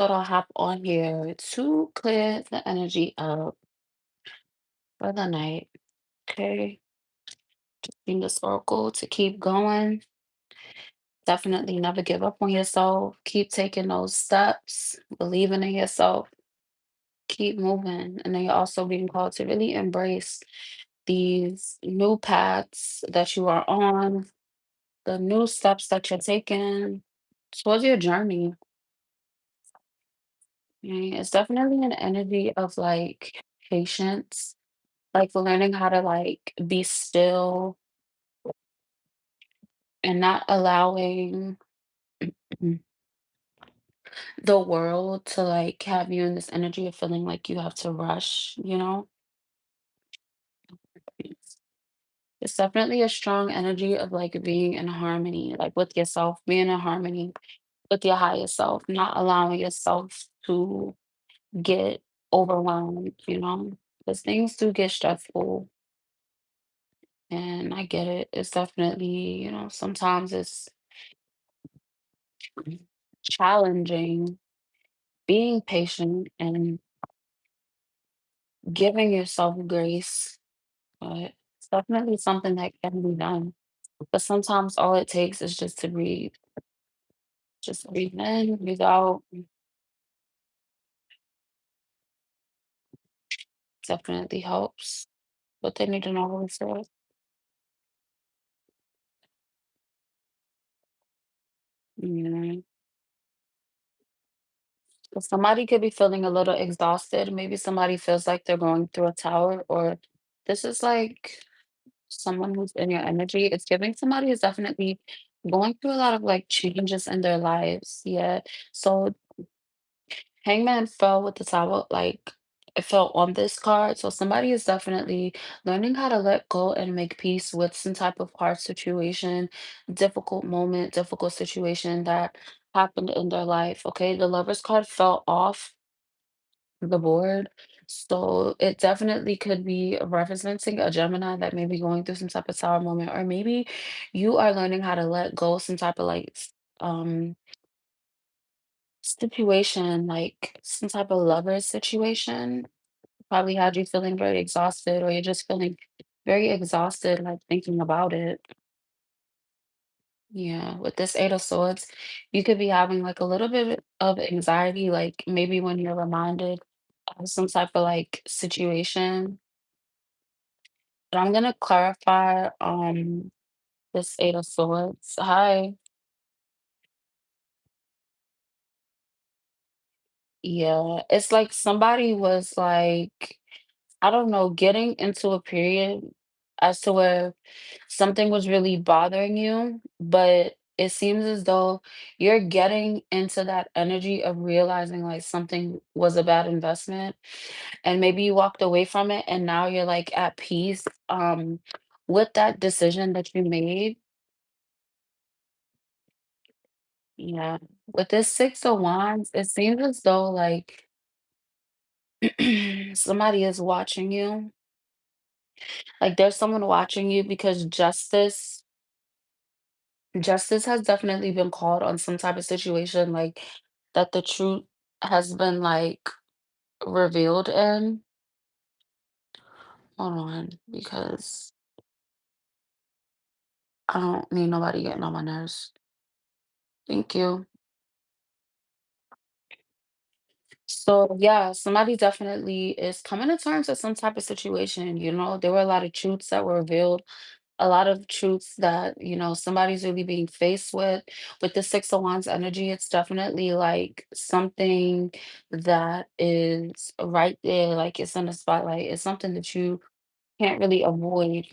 Thought I'll hop on here to clear the energy up for the night. Okay. In this oracle to keep going. Definitely never give up on yourself. Keep taking those steps, believing in yourself, keep moving. And then you're also being called to really embrace these new paths that you are on, the new steps that you're taking towards your journey. It's definitely an energy of like patience, like learning how to like be still and not allowing the world to like have you in this energy of feeling like you have to rush. It's definitely a strong energy of like being in harmony, like with yourself, being in harmony with your higher self, not allowing yourself to get overwhelmed, because things do get stressful. And I get it. It's definitely, sometimes it's challenging being patient and giving yourself grace, but it's definitely something that can be done. But sometimes all it takes is just to breathe. Just breathe in, breathe out. Definitely helps. But they need to know what it's like. You know. But somebody could be feeling a little exhausted. Maybe somebody feels like they're going through a tower, or this is like someone who's in your energy. It's giving somebody who's definitely going through a lot of like changes in their lives. Yeah. So Hangman fell with the towel, like it fell on this card. So somebody is definitely learning how to let go and make peace with some type of hard situation, difficult moment, difficult situation that happened in their life. Okay. The lover's card fell off the board. So it definitely could be representing a Gemini that may be going through some type of sour moment, or maybe you are learning how to let go some type of like um situation, like some type of lover situation. Probably had you feeling very exhausted, or you're just feeling very exhausted, like thinking about it. Yeah, with this Eight of Swords, you could be having like a little bit of anxiety, like maybe when you're reminded of some type of like situation. But I'm gonna clarify this Eight of Swords. Hi. Yeah, it's like somebody was like, I don't know, getting into a period as to where something was really bothering you, but it seems as though you're getting into that energy of realizing like something was a bad investment, and maybe you walked away from it and now you're like at peace with that decision that you made. Yeah. With this Six of Wands, it seems as though like somebody is watching you. Like there's someone watching you because justice has definitely been called on some type of situation, like that the truth has been like revealed in. Hold on, because I don't need nobody getting on my nerves. Thank you. So yeah, somebody definitely is coming to terms with some type of situation. There were a lot of truths that were revealed, a lot of truths that somebody's really being faced with the Six of Wands energy. It's definitely like something that is right there, like it's in the spotlight. It's something that you can't really avoid.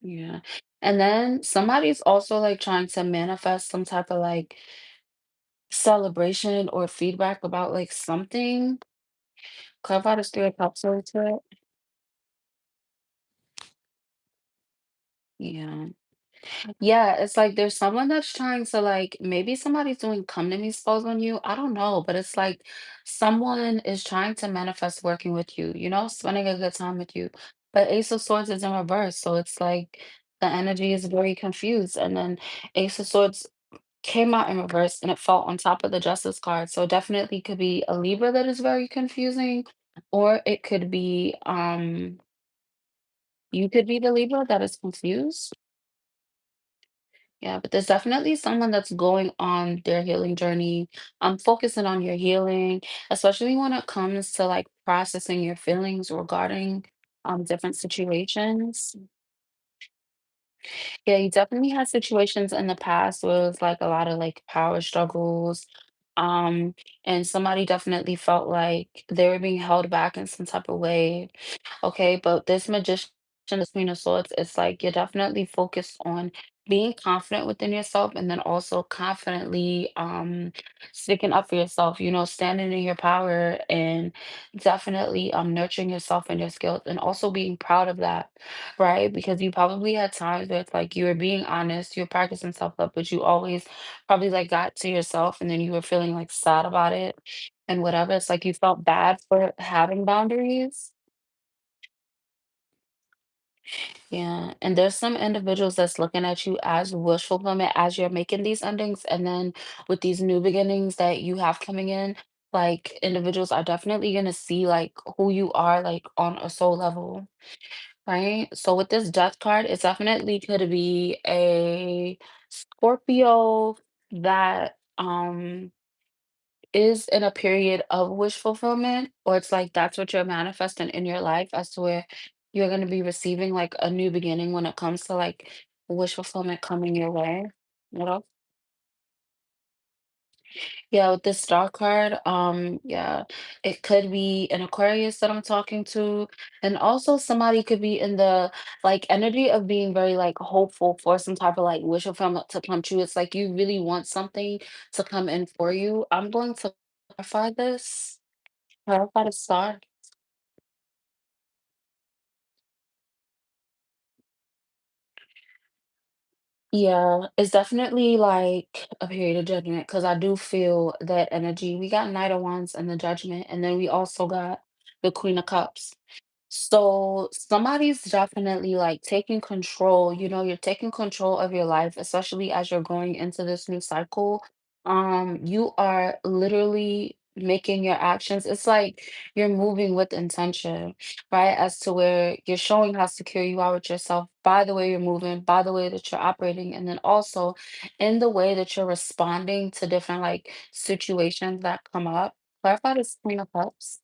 Yeah. And then somebody's also like trying to manifest some type of like celebration or feedback about like something. Clarify the Three of Cups really to it. Yeah. Yeah, it's like there's someone that's trying to like maybe somebody's doing come to me spells on you. I don't know, but it's like someone is trying to manifest working with you, spending a good time with you. But Ace of Swords is in reverse. So it's like the energy is very confused. And then Ace of Swords came out in reverse and it fell on top of the Justice card. So definitely could be a Libra that is very confusing, or it could be you could be the Libra that is confused. Yeah, but there's definitely someone that's going on their healing journey. I'm focusing on your healing, especially when it comes to like processing your feelings regarding different situations. Yeah, you definitely had situations in the past where it was like a lot of like power struggles. Um, and somebody definitely felt like they were being held back in some type of way. Okay, but this magician, this Queen of Swords, it's like you're definitely focused on being confident within yourself and then also confidently sticking up for yourself, standing in your power and definitely nurturing yourself and your skills and also being proud of that, right? Because you probably had times where it's like you were being honest, you were practicing self-love, but you always probably like got to yourself and then you were feeling like sad about it and whatever. It's like you felt bad for having boundaries. Yeah, and there's some individuals that's looking at you as wish fulfillment as you're making these endings, and then with these new beginnings that you have coming in, like individuals are definitely gonna see like who you are like on a soul level, right? So with this death card, it's definitely could be a Scorpio that is in a period of wish fulfillment, or it's like that's what you're manifesting in your life as to where you're going to be receiving like a new beginning when it comes to like wish fulfillment coming your way. You know? Yeah, with this star card, yeah, it could be an Aquarius that I'm talking to, and also somebody could be in the like energy of being very like hopeful for some type of like wish fulfillment to come true. It's like you really want something to come in for you. I'm going to clarify this. Clarify the star. Yeah, it's definitely like a period of judgment because I do feel that energy. We got Knight of Wands and the Judgment, and then we also got the Queen of Cups. So somebody's definitely like taking control, you're taking control of your life, especially as you're going into this new cycle. You are literally making your actions. It's like you're moving with intention, right? As to where you're showing how secure you are with yourself by the way you're moving, by the way that you're operating, and then also in the way that you're responding to different like situations that come up. Clarify this Queen of Cups.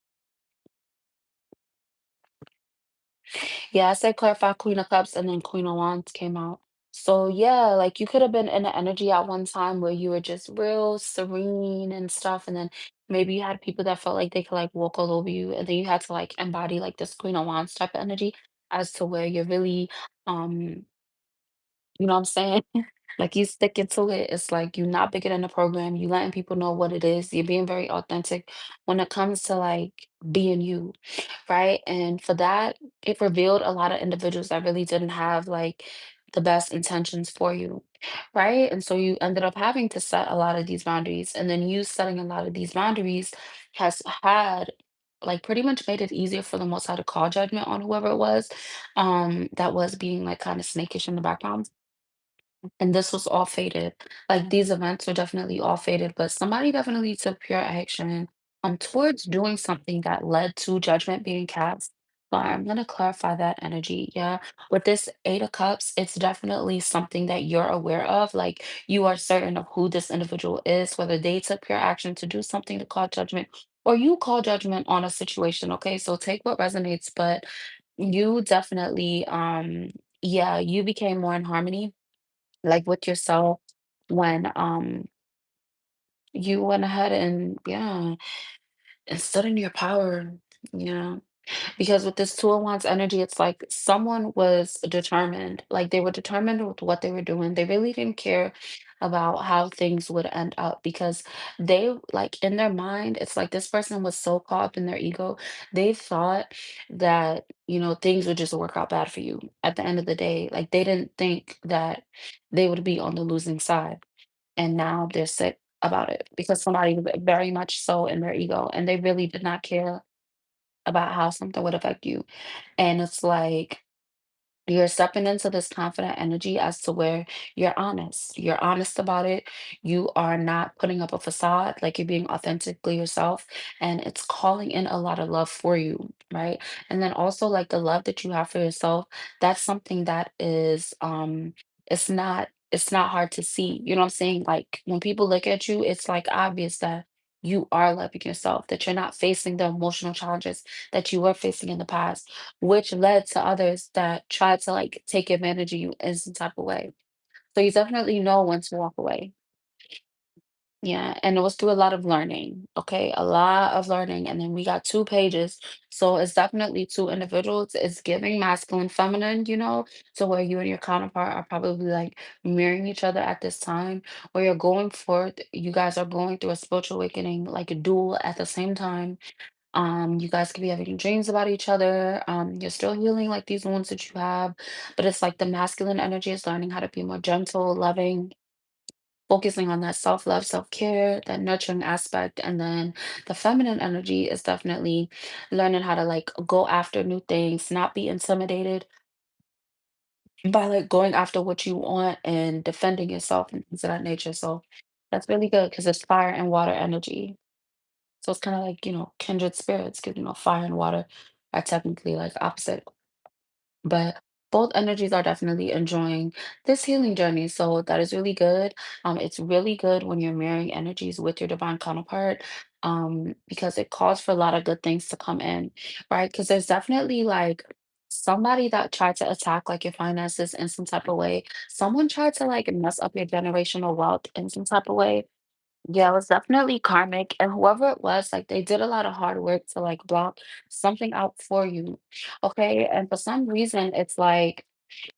Yeah, I said clarify Queen of Cups and then Queen of Wands came out. So yeah, like you could have been in an energy at one time where you were just real serene and stuff, and then maybe you had people that felt like they could like walk all over you, and then you had to like embody like this Queen of Wands type of energy as to where you're really um you know what I'm saying? Like you sticking to it. It's like you're not bigger than the program. You letting people know what it is. You're being very authentic when it comes to like being you, right? And for that, it revealed a lot of individuals that really didn't have like the best intentions for you, right? And so you ended up having to set a lot of these boundaries. And then you setting a lot of these boundaries has had like pretty much made it easier for the most High to call judgment on whoever it was that was being like kind of snakish in the background. And this was all faded. Like these events were definitely all faded, but somebody definitely took pure action towards doing something that led to judgment being cast. So I'm gonna clarify that energy. Yeah. With this Eight of Cups, it's definitely something that you're aware of. Like you are certain of who this individual is, whether they took pure action to do something to call judgment or you call judgment on a situation. Okay. So take what resonates, but you definitely yeah, you became more in harmony like with yourself when you went ahead and yeah and stood in your power. Yeah, because with this two of wands energy, it's like someone was determined, like they were determined with what they were doing. They really didn't care about how things would end up because they like in their mind, it's like this person was so caught up in their ego. They thought that things would just work out bad for you at the end of the day. Like they didn't think that they would be on the losing side, and now they're sick about it because somebody was very much so in their ego and they really did not care about how something would affect you. And it's like You're stepping into this confident energy as to where you're honest. You're honest about it. You are not putting up a facade, like you're being authentically yourself, and it's calling in a lot of love for you, right? And then also like the love that you have for yourself, that's something that is it's not hard to see. You know what I'm saying? Like when people look at you, it's like obvious that you are loving yourself, that you're not facing the emotional challenges that you were facing in the past, which led to others that tried to like take advantage of you in some type of way. So you definitely know when to walk away. Yeah, and it was through a lot of learning. Okay, a lot of learning. And then we got 2 pages. So it's definitely two individuals. It's giving masculine, feminine, to where you and your counterpart are probably like mirroring each other at this time, where you're going forth. You guys are going through a spiritual awakening, like a duel at the same time. You guys could be having dreams about each other. You're still healing like these wounds that you have, but it's like the masculine energy is learning how to be more gentle, loving, focusing on that self-love, self-care, that nurturing aspect. And then the feminine energy is definitely learning how to like go after new things, not be intimidated by like going after what you want and defending yourself and things of that nature. So that's really good because it's fire and water energy. So it's kind of like, kindred spirits, because, fire and water are technically like opposite. But both energies are definitely enjoying this healing journey. So that is really good. It's really good when you're mirroring energies with your divine counterpart, because it calls for a lot of good things to come in, right? Because there's definitely like somebody that tried to attack like your finances in some type of way. Someone tried to like mess up your generational wealth in some type of way. Yeah, it was definitely karmic, and whoever it was, like, they did a lot of hard work to, like, block something out for you, okay? And for some reason, it's like,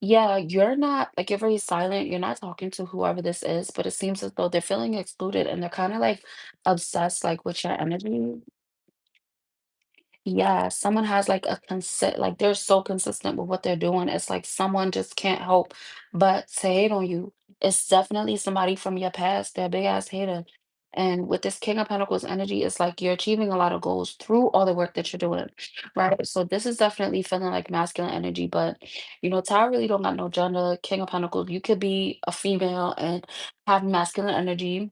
yeah, you're not like, you're very silent, you're not talking to whoever this is, but it seems as though they're feeling excluded, and they're kinda, like, obsessed, like, with your energy. Yeah, someone has like a like they're so consistent with what they're doing. It's like someone just can't help but to hate on you. It's definitely somebody from your past, they're a big ass hater. And with this King of Pentacles energy, it's like you're achieving a lot of goals through all the work that you're doing, right? So this is definitely feeling like masculine energy, but Tower really don't got no gender. King of Pentacles, you could be a female and have masculine energy,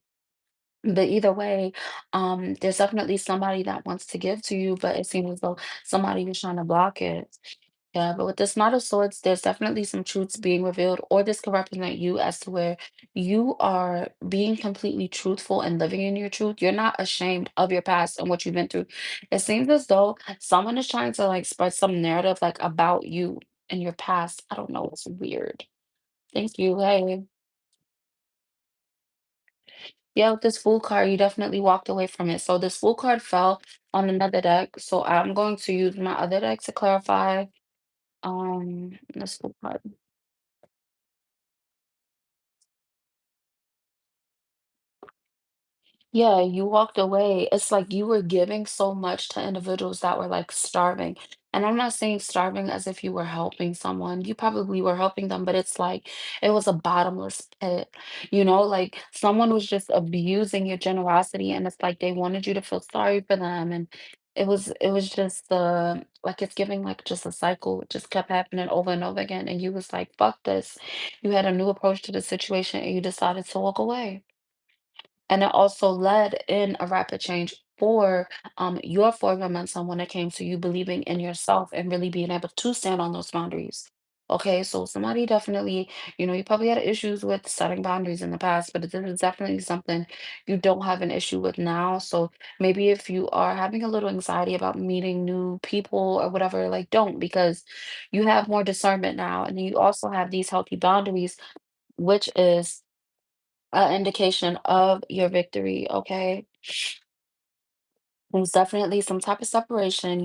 but either way, there's definitely somebody that wants to give to you, but it seems as though somebody is trying to block it. Yeah, but with this Knight of Swords, there's definitely some truths being revealed, or this could represent you as to where you are being completely truthful and living in your truth. You're not ashamed of your past and what you've been through. It seems as though someone is trying to like spread some narrative like about you and your past. I don't know, it's weird. Thank you. Hey. Yeah, with this Fool card, you definitely walked away from it. So this Fool card fell on another deck. So I'm going to use my other deck to clarify. This Fool card. Yeah, you walked away. It's like you were giving so much to individuals that were like starving. And I'm not saying starving as if you were helping someone. You probably were helping them, but it's like it was a bottomless pit. Like someone was just abusing your generosity, and it's like they wanted you to feel sorry for them. And it was just like it's giving like just a cycle. It just kept happening over and over again. And you was like, fuck this. You had a new approach to the situation and you decided to walk away. And it also led in a rapid change for your four momentum when it came to you believing in yourself and really being able to stand on those boundaries. Okay, so somebody definitely, you probably had issues with setting boundaries in the past, but this is definitely something you don't have an issue with now. So maybe if you are having a little anxiety about meeting new people or whatever, like don't, because you have more discernment now. And then you also have these healthy boundaries, which is an indication of your victory, okay? There's definitely some type of separation,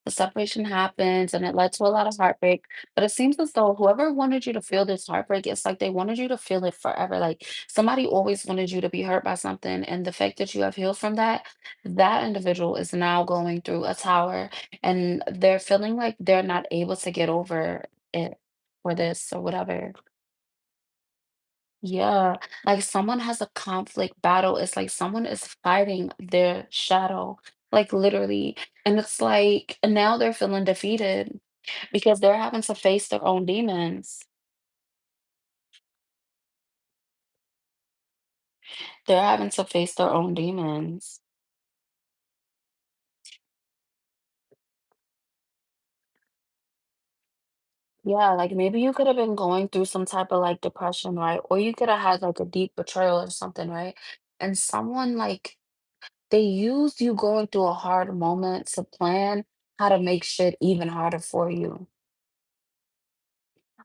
the separation happens and it led to a lot of heartbreak, but it seems as though whoever wanted you to feel this heartbreak, it's like they wanted you to feel it forever. Like somebody always wanted you to be hurt by something, and the fact that you have healed from that, that individual is now going through a tower and they're feeling like they're not able to get over it or this or whatever. Yeah, like someone has a conflict battle. It's like someone is fighting their shadow, like literally. And it's like and now they're feeling defeated. because they're having to face their own demons. They're having to face their own demons. Yeah, like maybe you could have been going through some type of like depression, right? Or you could have had like a deep betrayal or something, right? And someone like they used you going through a hard moment to plan how to make shit even harder for you.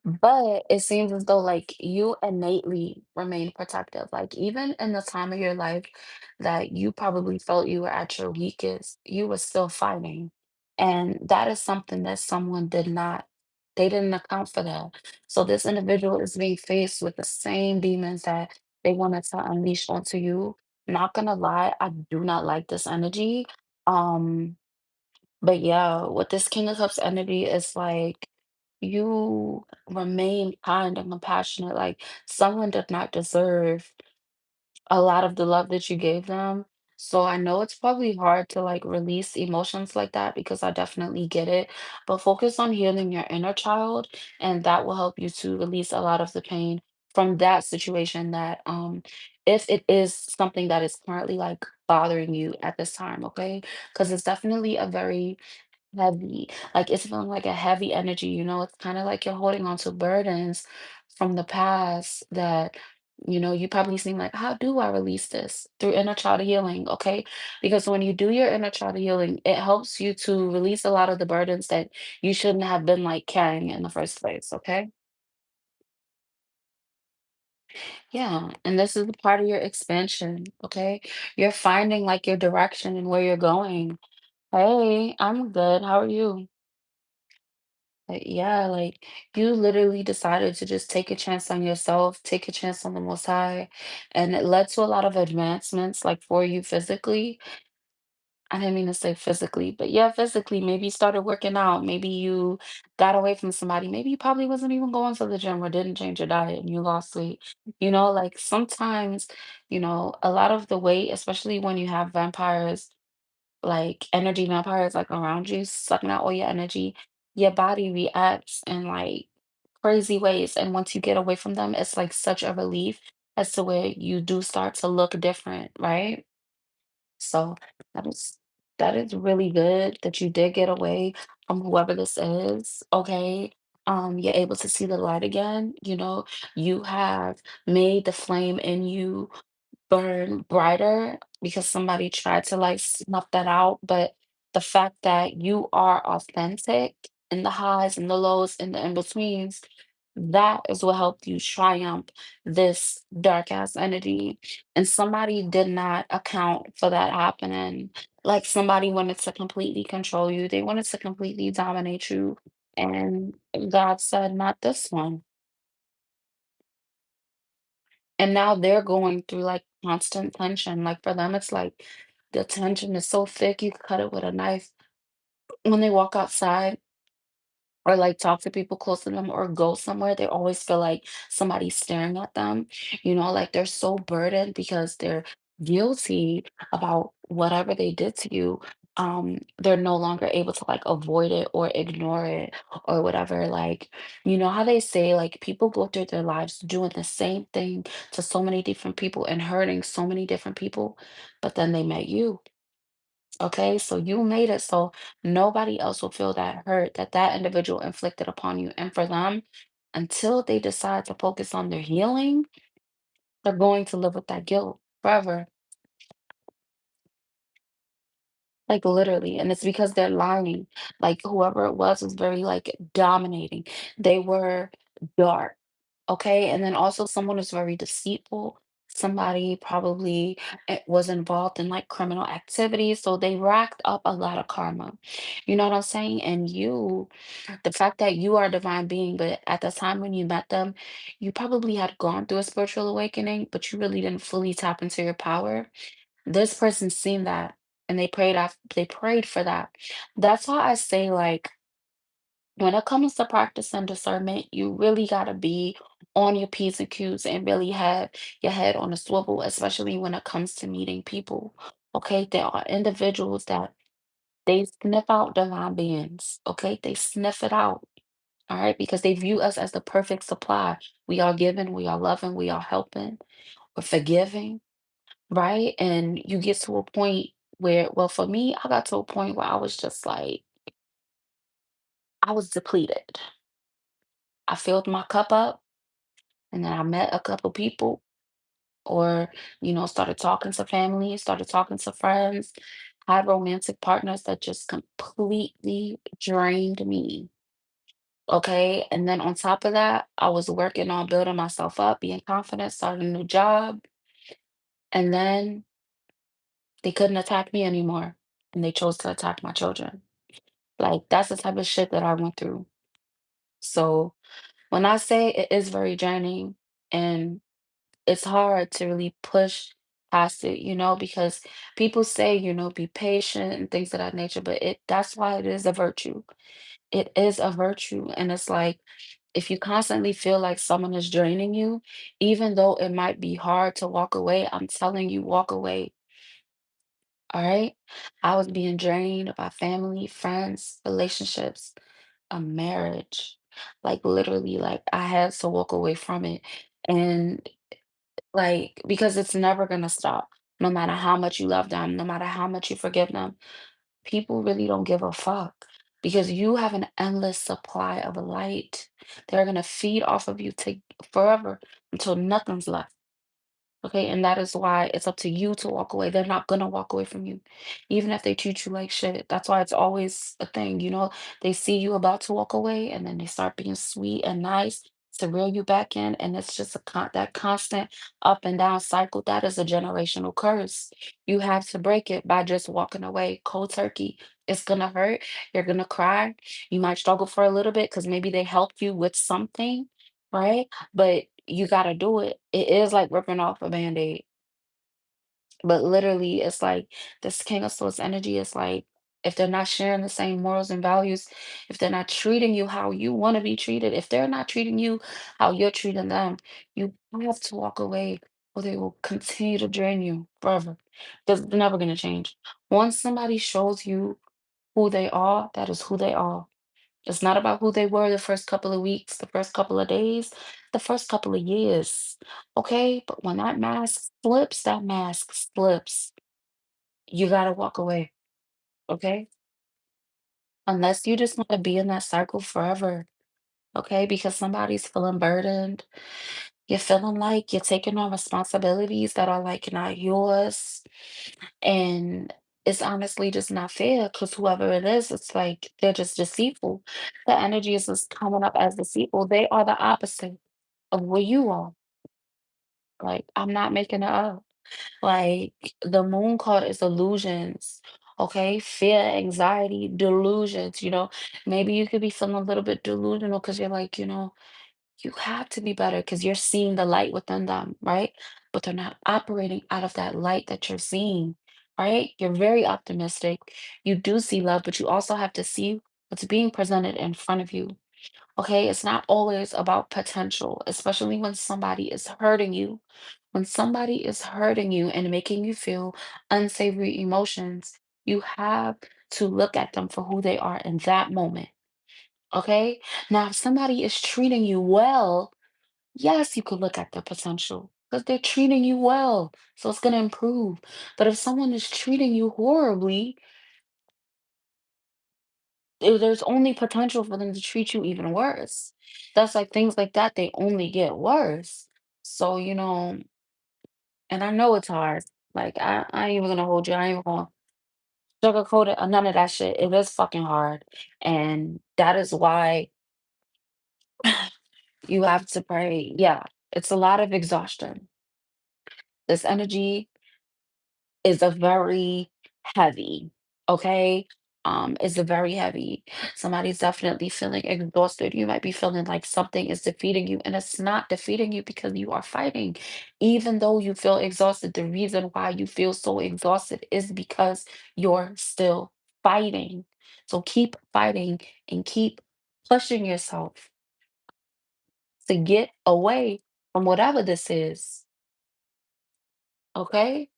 But it seems as though like you innately remain protective. Like even in the time of your life that you probably felt you were at your weakest, you were still fighting. And that is something that someone did not, they didn't account for that. So this individual is being faced with the same demons that they wanted to unleash onto you. Not gonna lie, I do not like this energy. Um, but yeah, with this King of Cups energy, it's like you remain kind and compassionate. Like someone does not deserve a lot of the love that you gave them. So I know it's probably hard to like release emotions like that because I definitely get it. But focus on healing your inner child, and that will help you to release a lot of the pain from that situation that if it is something that is currently like bothering you at this time, okay? Because it's definitely a very heavy, like, it's feeling like a heavy energy, it's kinda like you're holding on to burdens from the past that, you probably seem like, "How do I release this?" Through inner child healing, okay? Because when you do your inner child healing, it helps you to release a lot of the burdens that you shouldn't have been, like, carrying in the first place, okay? Yeah, and this is a part of your expansion, okay? You're finding, like, your direction and where you're going. "Hey, I'm good, how are you?" Yeah, like you literally decided to just take a chance on yourself, take a chance on the Most High, and it led to a lot of advancements, like for you physically. I didn't mean to say physically, but yeah, physically, maybe you started working out, maybe you got away from somebody, maybe you probably wasn't even going to the gym or didn't change your diet and you lost weight. Like sometimes, a lot of the weight, especially when you have vampires like energy vampires like around you, sucking out all your energy, your body reacts in like crazy ways. And once you get away from them, it's like such a relief as to where you do start to look different, right? So that is that is really good that you did get away from whoever this is. Okay. You're able to see the light again. You have made the flame in you burn brighter because somebody tried to like snuff that out. But the fact that you are authentic in the highs and the lows and the in-betweens, that is what helped you triumph this dark ass energy. And somebody did not account for that happening. Like somebody wanted to completely control you, they wanted to completely dominate you. And God said, not this one. And now they're going through, like, constant tension, like, for them, it's like the tension is so thick, you could cut it with a knife. When they walk outside or, like, talk to people close to them or go somewhere, they always feel like somebody's staring at them, like, they're so burdened because they're guilty about whatever they did to you. They're no longer able to, like, avoid it or ignore it or whatever, like, you know how they say, like, people go through their lives doing the same thing to so many different people and hurting so many different people, but then they met you. Okay, so you made it so nobody else will feel that hurt that that individual inflicted upon you. And for them, until they decide to focus on their healing, they're going to live with that guilt forever. Like literally. And it's because they're lying. Like whoever it was very like dominating. They were dark. Okay. And then also someone who's very deceitful. Somebody probably was involved in like criminal activities. So they racked up a lot of karma. You know what I'm saying? And you, the fact that you are a divine being, but at the time when you met them, you probably had gone through a spiritual awakening, but you really didn't fully tap into your power. This person seen that and they prayed for that. That's why I say like when it comes to practicing discernment, you really gotta be on your P's and Q's and really have your head on a swivel, especially when it comes to meeting people. Okay, there are individuals that They sniff out divine beings, okay? They sniff it out, all right? Because they view us as the perfect supply. We are giving, we are loving, we are helping, we're forgiving, right? And you get to a point where, well, for me, I got to a point where I was just like, I was depleted. I filled my cup up, and then I met a couple people, or, started talking to family, started talking to friends, had romantic partners that just completely drained me. Okay. And then on top of that, I was working on building myself up, being confident, starting a new job. And then they couldn't attack me anymore. And they chose to attack my children. Like, that's the type of shit that I went through. So when I say it is very draining, and it's hard to really push past it, because people say, be patient and things of that nature, but that's why it is a virtue. It is a virtue. And it's like, if you constantly feel like someone is draining you, even though it might be hard to walk away, I'm telling you, walk away. All right. I was being drained by family, friends, relationships, a marriage. Like literally, like I had to walk away from it. And like, because it's never gonna stop. No matter how much you love them, no matter how much you forgive them, people really don't give a fuck because you have an endless supply of light. They're gonna feed off of you to forever until nothing's left. Okay, and that is why it's up to you to walk away. They're not gonna walk away from you, even if they treat you like shit. That's why it's always a thing, they see you about to walk away and then they start being sweet and nice to reel you back in. And it's just that constant up and down cycle. That is a generational curse. You have to break it by just walking away cold turkey. It's gonna hurt. You're gonna cry. You might struggle for a little bit because maybe they helped you with something, right? But you gotta do it. It is like ripping off a Band-Aid. But literally, it's like this King of Swords energy is like, if they're not sharing the same morals and values, if they're not treating you how you want to be treated, if they're not treating you how you're treating them, you have to walk away or they will continue to drain you forever. Because it's never gonna change. Once somebody shows you who they are, that is who they are. It's not about who they were the first couple of weeks, the first couple of days, the first couple of years. Okay? But when that mask slips, that mask slips. You gotta walk away. Okay? Unless you just want to be in that cycle forever. Okay? Because somebody's feeling burdened. You're feeling like you're taking on responsibilities that are like not yours. And it's honestly just not fair because whoever it is, it's like they're just deceitful. The energy is just coming up as deceitful. They are the opposite of what you are. Like, I'm not making it up. Like, the moon card is illusions. Okay, fear, anxiety, delusions. Maybe you could be feeling a little bit delusional because you're like, you have to be better because you're seeing the light within them, right? But they're not operating out of that light that you're seeing, right? You're very optimistic. You do see love, but you also have to see what's being presented in front of you. Okay, it's not always about potential, especially when somebody is hurting you. When somebody is hurting you and making you feel unsavory emotions, you have to look at them for who they are in that moment. Okay. Now, if somebody is treating you well, yes, you could look at the potential because they're treating you well. So it's going to improve. But if someone is treating you horribly, there's only potential for them to treat you even worse. That's like things like that, they only get worse. So, and I know it's hard. Like, I ain't even gonna hold you. I ain't even gonna sugarcoat it or none of that shit. It is fucking hard. And that is why you have to pray. Yeah, it's a lot of exhaustion. This energy is a very heavy, okay? Is a very heavy. Somebody's definitely feeling exhausted. You might be feeling like something is defeating you, and it's not defeating you because you are fighting. Even though you feel exhausted, the reason why you feel so exhausted is because you're still fighting. So keep fighting and keep pushing yourself to get away from whatever this is, okay?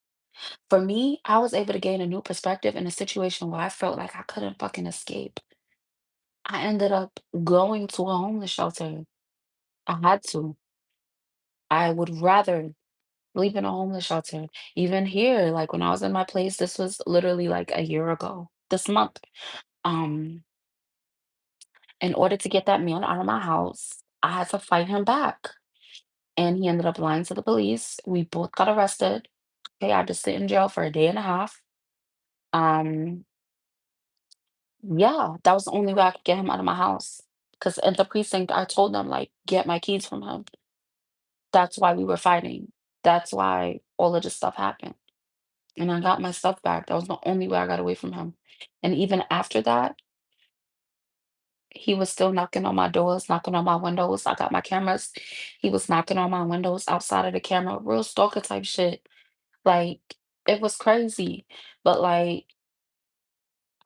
For me, I was able to gain a new perspective in a situation where I felt like I couldn't fucking escape. I ended up going to a homeless shelter. I had to. I would rather sleep in a homeless shelter. Even here, like when I was in my place, this was literally like a year ago, this month. Um, in order to get that man out of my house, I had to fight him back. And he ended up lying to the police. We both got arrested. Okay, I just sit in jail for a day and a half. Um, yeah, that was the only way I could get him out of my house. Because at the precinct, I told them, like, get my keys from him. That's why we were fighting. That's why all of this stuff happened. And I got my stuff back. That was the only way I got away from him. And even after that, he was still knocking on my doors, knocking on my windows. I got my cameras. He was knocking on my windows outside of the camera, real stalker type shit. Like, it was crazy. But like,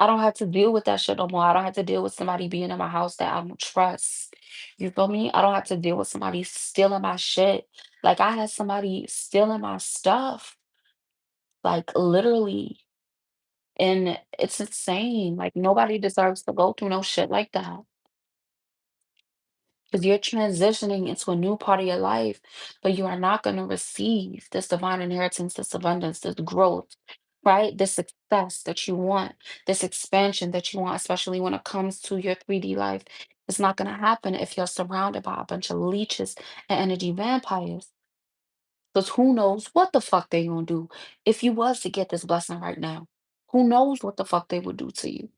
I don't have to deal with that shit no more. I don't have to deal with somebody being in my house that I don't trust. You feel me? I don't have to deal with somebody stealing my shit. Like, I had somebody stealing my stuff, like, literally. And it's insane. Like, nobody deserves to go through no shit like that. Because you're transitioning into a new part of your life, but you are not going to receive this divine inheritance, this abundance, this growth, right? This success that you want, this expansion that you want, especially when it comes to your 3D life. It's not going to happen if you're surrounded by a bunch of leeches and energy vampires. Because who knows what the fuck they gonna do if you was to get this blessing right now? Who knows what the fuck they would do to you?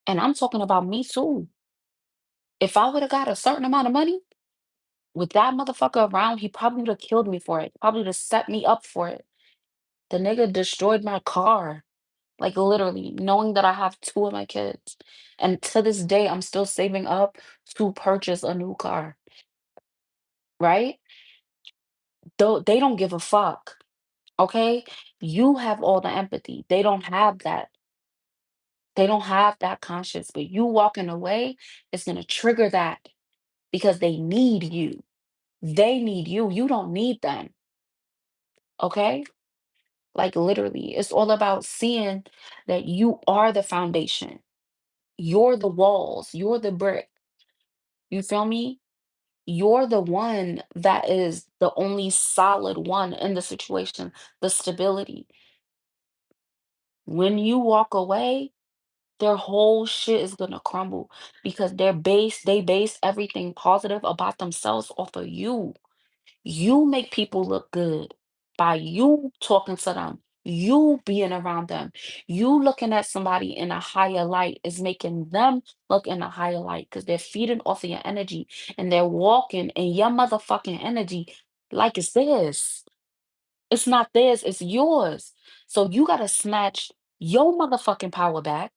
And I'm talking about me too. If I would have got a certain amount of money, with that motherfucker around, he probably would have killed me for it. Probably would have set me up for it. The nigga destroyed my car, like literally, knowing that I have two of my kids. And to this day, I'm still saving up to purchase a new car, right? Though they don't give a fuck, okay? You have all the empathy. They don't have that. They don't have that conscience. But you walking away is gonna trigger that because they need you. They need you. You don't need them. Okay? Like literally, it's all about seeing that you are the foundation. You're the walls. You're the brick. You feel me? You're the one that is the only solid one in the situation, the stability. When you walk away, their whole shit is gonna crumble because they base everything positive about themselves off of you. You make people look good by you talking to them, you being around them, you looking at somebody in a higher light is making them look in a higher light because they're feeding off of your energy and they're walking in your motherfucking energy like it's theirs. It's not theirs, it's yours. So you gotta snatch your motherfucking power back.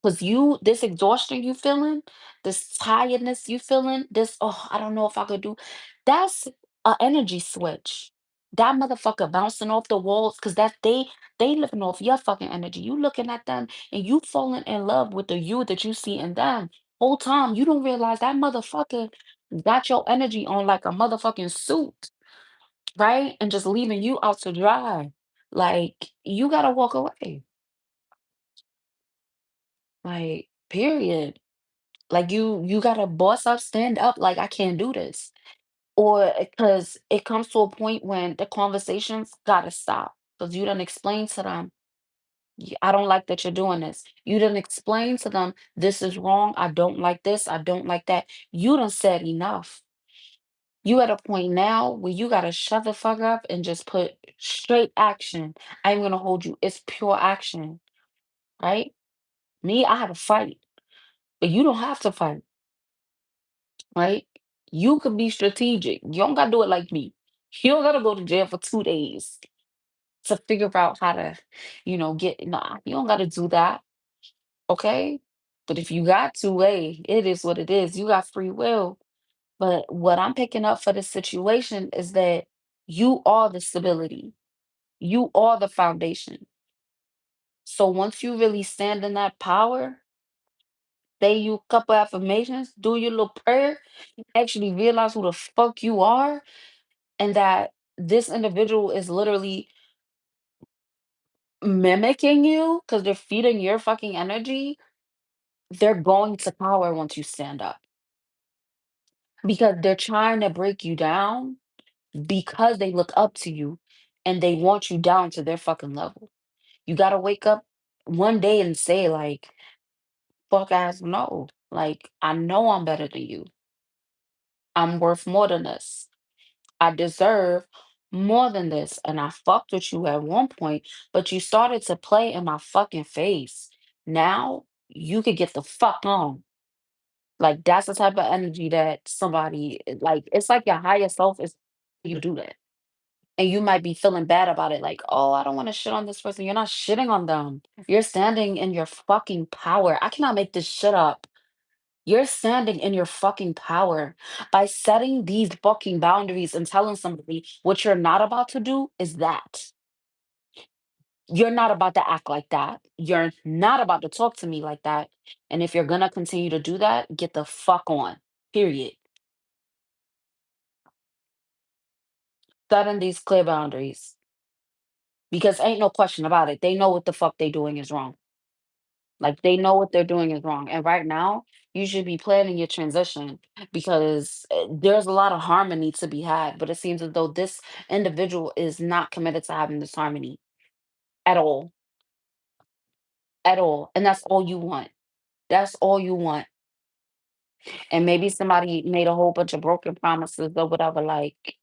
Cause this exhaustion you feeling, this tiredness you feeling, this, oh, I don't know if I could do, that's a energy switch. That motherfucker bouncing off the walls, cause they living off your fucking energy. You looking at them and you falling in love with the you that you see in them. Whole time you don't realize that motherfucker got your energy on like a motherfucking suit, right? And just leaving you out to dry. Like you gotta walk away. Like, period. Like you gotta boss up, stand up, like I can't do this. Or because it comes to a point when the conversations gotta stop. Because you done explain to them, I don't like that you're doing this. You done explain to them, this is wrong. I don't like this. I don't like that. You done said enough. You at a point now where you gotta shut the fuck up and just put straight action. I ain't gonna hold you. It's pure action, right? Me, I have to fight, but you don't have to fight. Right? You could be strategic. You don't gotta do it like me. You don't gotta go to jail for 2 days to figure out how to, get nah, you don't gotta do that. Okay? But if you got to, hey, it is what it is. You got free will. But what I'm picking up for this situation is that you are the stability. You are the foundation. So once you really stand in that power, say you a couple affirmations, do your little prayer, actually realize who the fuck you are and that this individual is literally mimicking you because they're feeding your fucking energy, they're going to power once you stand up because they're trying to break you down because they look up to you and they want you down to their fucking level. You gotta wake up one day and say, like, fuck ass no. Like, I know I'm better than you. I'm worth more than this. I deserve more than this. And I fucked with you at one point, but you started to play in my fucking face. Now you could get the fuck on. Like, that's the type of energy that somebody like, it's like your higher self is you do that. And you might be feeling bad about it, like, oh, I don't want to shit on this person. You're not shitting on them. You're standing in your fucking power. I cannot make this shit up. You're standing in your fucking power by setting these fucking boundaries and telling somebody what you're not about to do is that. You're not about to act like that. You're not about to talk to me like that. And if you're gonna continue to do that, get the fuck on. Period. Setting these clear boundaries. Because ain't no question about it. They know what the fuck they doing is wrong. Like they know what they're doing is wrong. And right now, you should be planning your transition because there's a lot of harmony to be had. But it seems as though this individual is not committed to having this harmony at all, at all. And that's all you want. That's all you want. And maybe somebody made a whole bunch of broken promises or whatever. Like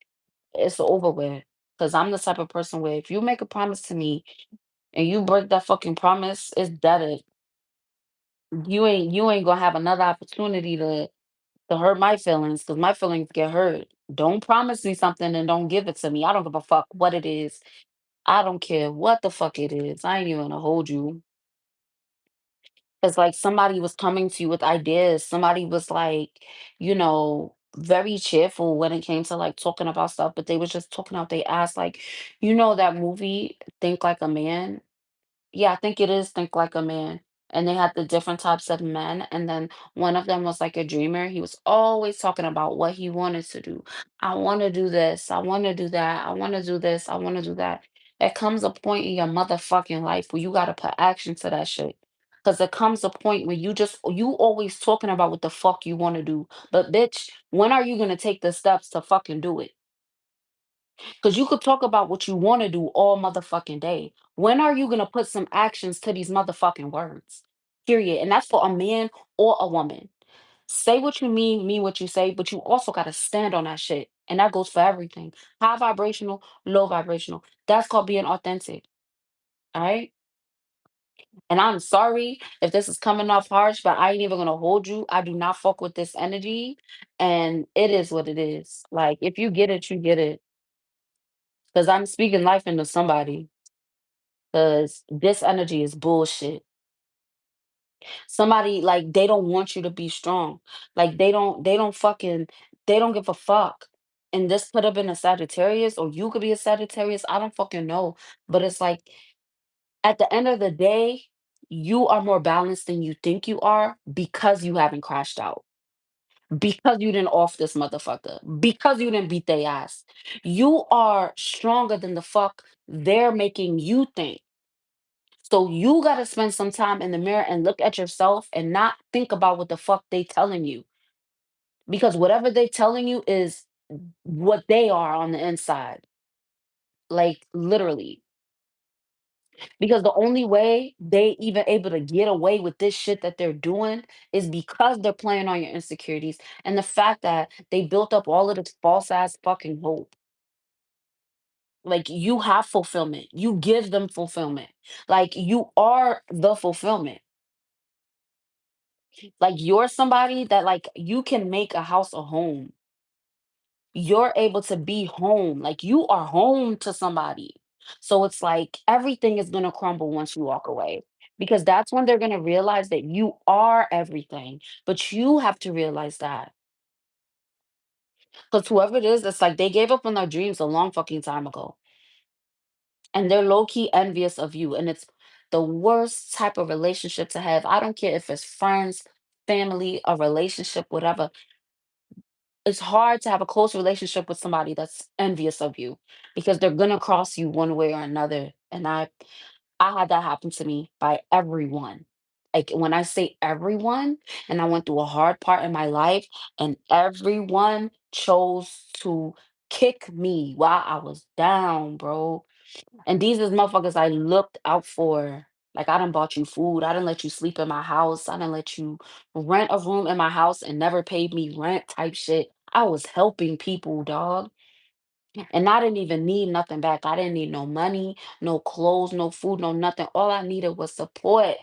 it's over with. Because I'm the type of person where if you make a promise to me and you break that fucking promise, it's dead. You ain't gonna have another opportunity to hurt my feelings because my feelings get hurt. Don't promise me something and don't give it to me. I don't give a fuck what it is. I don't care what the fuck it is. I ain't even gonna hold you. It's like somebody was coming to you with ideas. Somebody was like, very cheerful when it came to like talking about stuff, but they was just talking out their ass. Like, that movie, Think Like a Man? Yeah, I think it is Think Like a Man. And they had the different types of men. And then one of them was like a dreamer. He was always talking about what he wanted to do. I want to do this. I want to do that. I want to do this. I want to do that. There comes a point in your motherfucking life where you got to put action to that shit. Because there comes a point where you always talking about what the fuck you want to do. But bitch, when are you going to take the steps to fucking do it? Because you could talk about what you want to do all motherfucking day. When are you going to put some actions to these motherfucking words? Period. And that's for a man or a woman. Say what you mean what you say, but you also got to stand on that shit. And that goes for everything. High vibrational, low vibrational. That's called being authentic. All right. And I'm sorry if this is coming off harsh, but I ain't even going to hold you. I do not fuck with this energy. And it is what it is. Like, if you get it, you get it. Because I'm speaking life into somebody. Because this energy is bullshit. Somebody like they don't want you to be strong. Like they don't give a fuck. And this could have been a Sagittarius, or you could be a Sagittarius. I don't fucking know. But it's like at the end of the day, you are more balanced than you think you are because you haven't crashed out. Because you didn't off this motherfucker. Because you didn't beat their ass. You are stronger than the fuck they're making you think. So you gotta spend some time in the mirror and look at yourself and not think about what the fuck they telling you. Because whatever they telling you is what they are on the inside. Like literally. Because the only way they even able to get away with this shit that they're doing is because they're playing on your insecurities and the fact that they built up all of this false ass fucking hope. Like you have fulfillment. You give them fulfillment. Like you are the fulfillment. Like you're somebody that like you can make a house a home. You're able to be home. Like you are home to somebody. So it's like everything is going to crumble once you walk away because that's when they're going to realize that you are everything. But you have to realize that because whoever it is, it's like they gave up on their dreams a long fucking time ago and they're low key envious of you. And it's the worst type of relationship to have. I don't care if it's friends, family, a relationship, whatever. It's hard to have a close relationship with somebody that's envious of you because they're gonna cross you one way or another. And I had that happen to me by everyone. Like when I say everyone, and I went through a hard part in my life, and everyone chose to kick me while I was down, bro. And these is motherfuckers I looked out for. Like I done bought you food. I done let you sleep in my house. I done let you rent a room in my house and never paid me rent type shit. I was helping people, dog. And I didn't even need nothing back. I didn't need no money, no clothes, no food, no nothing. All I needed was support.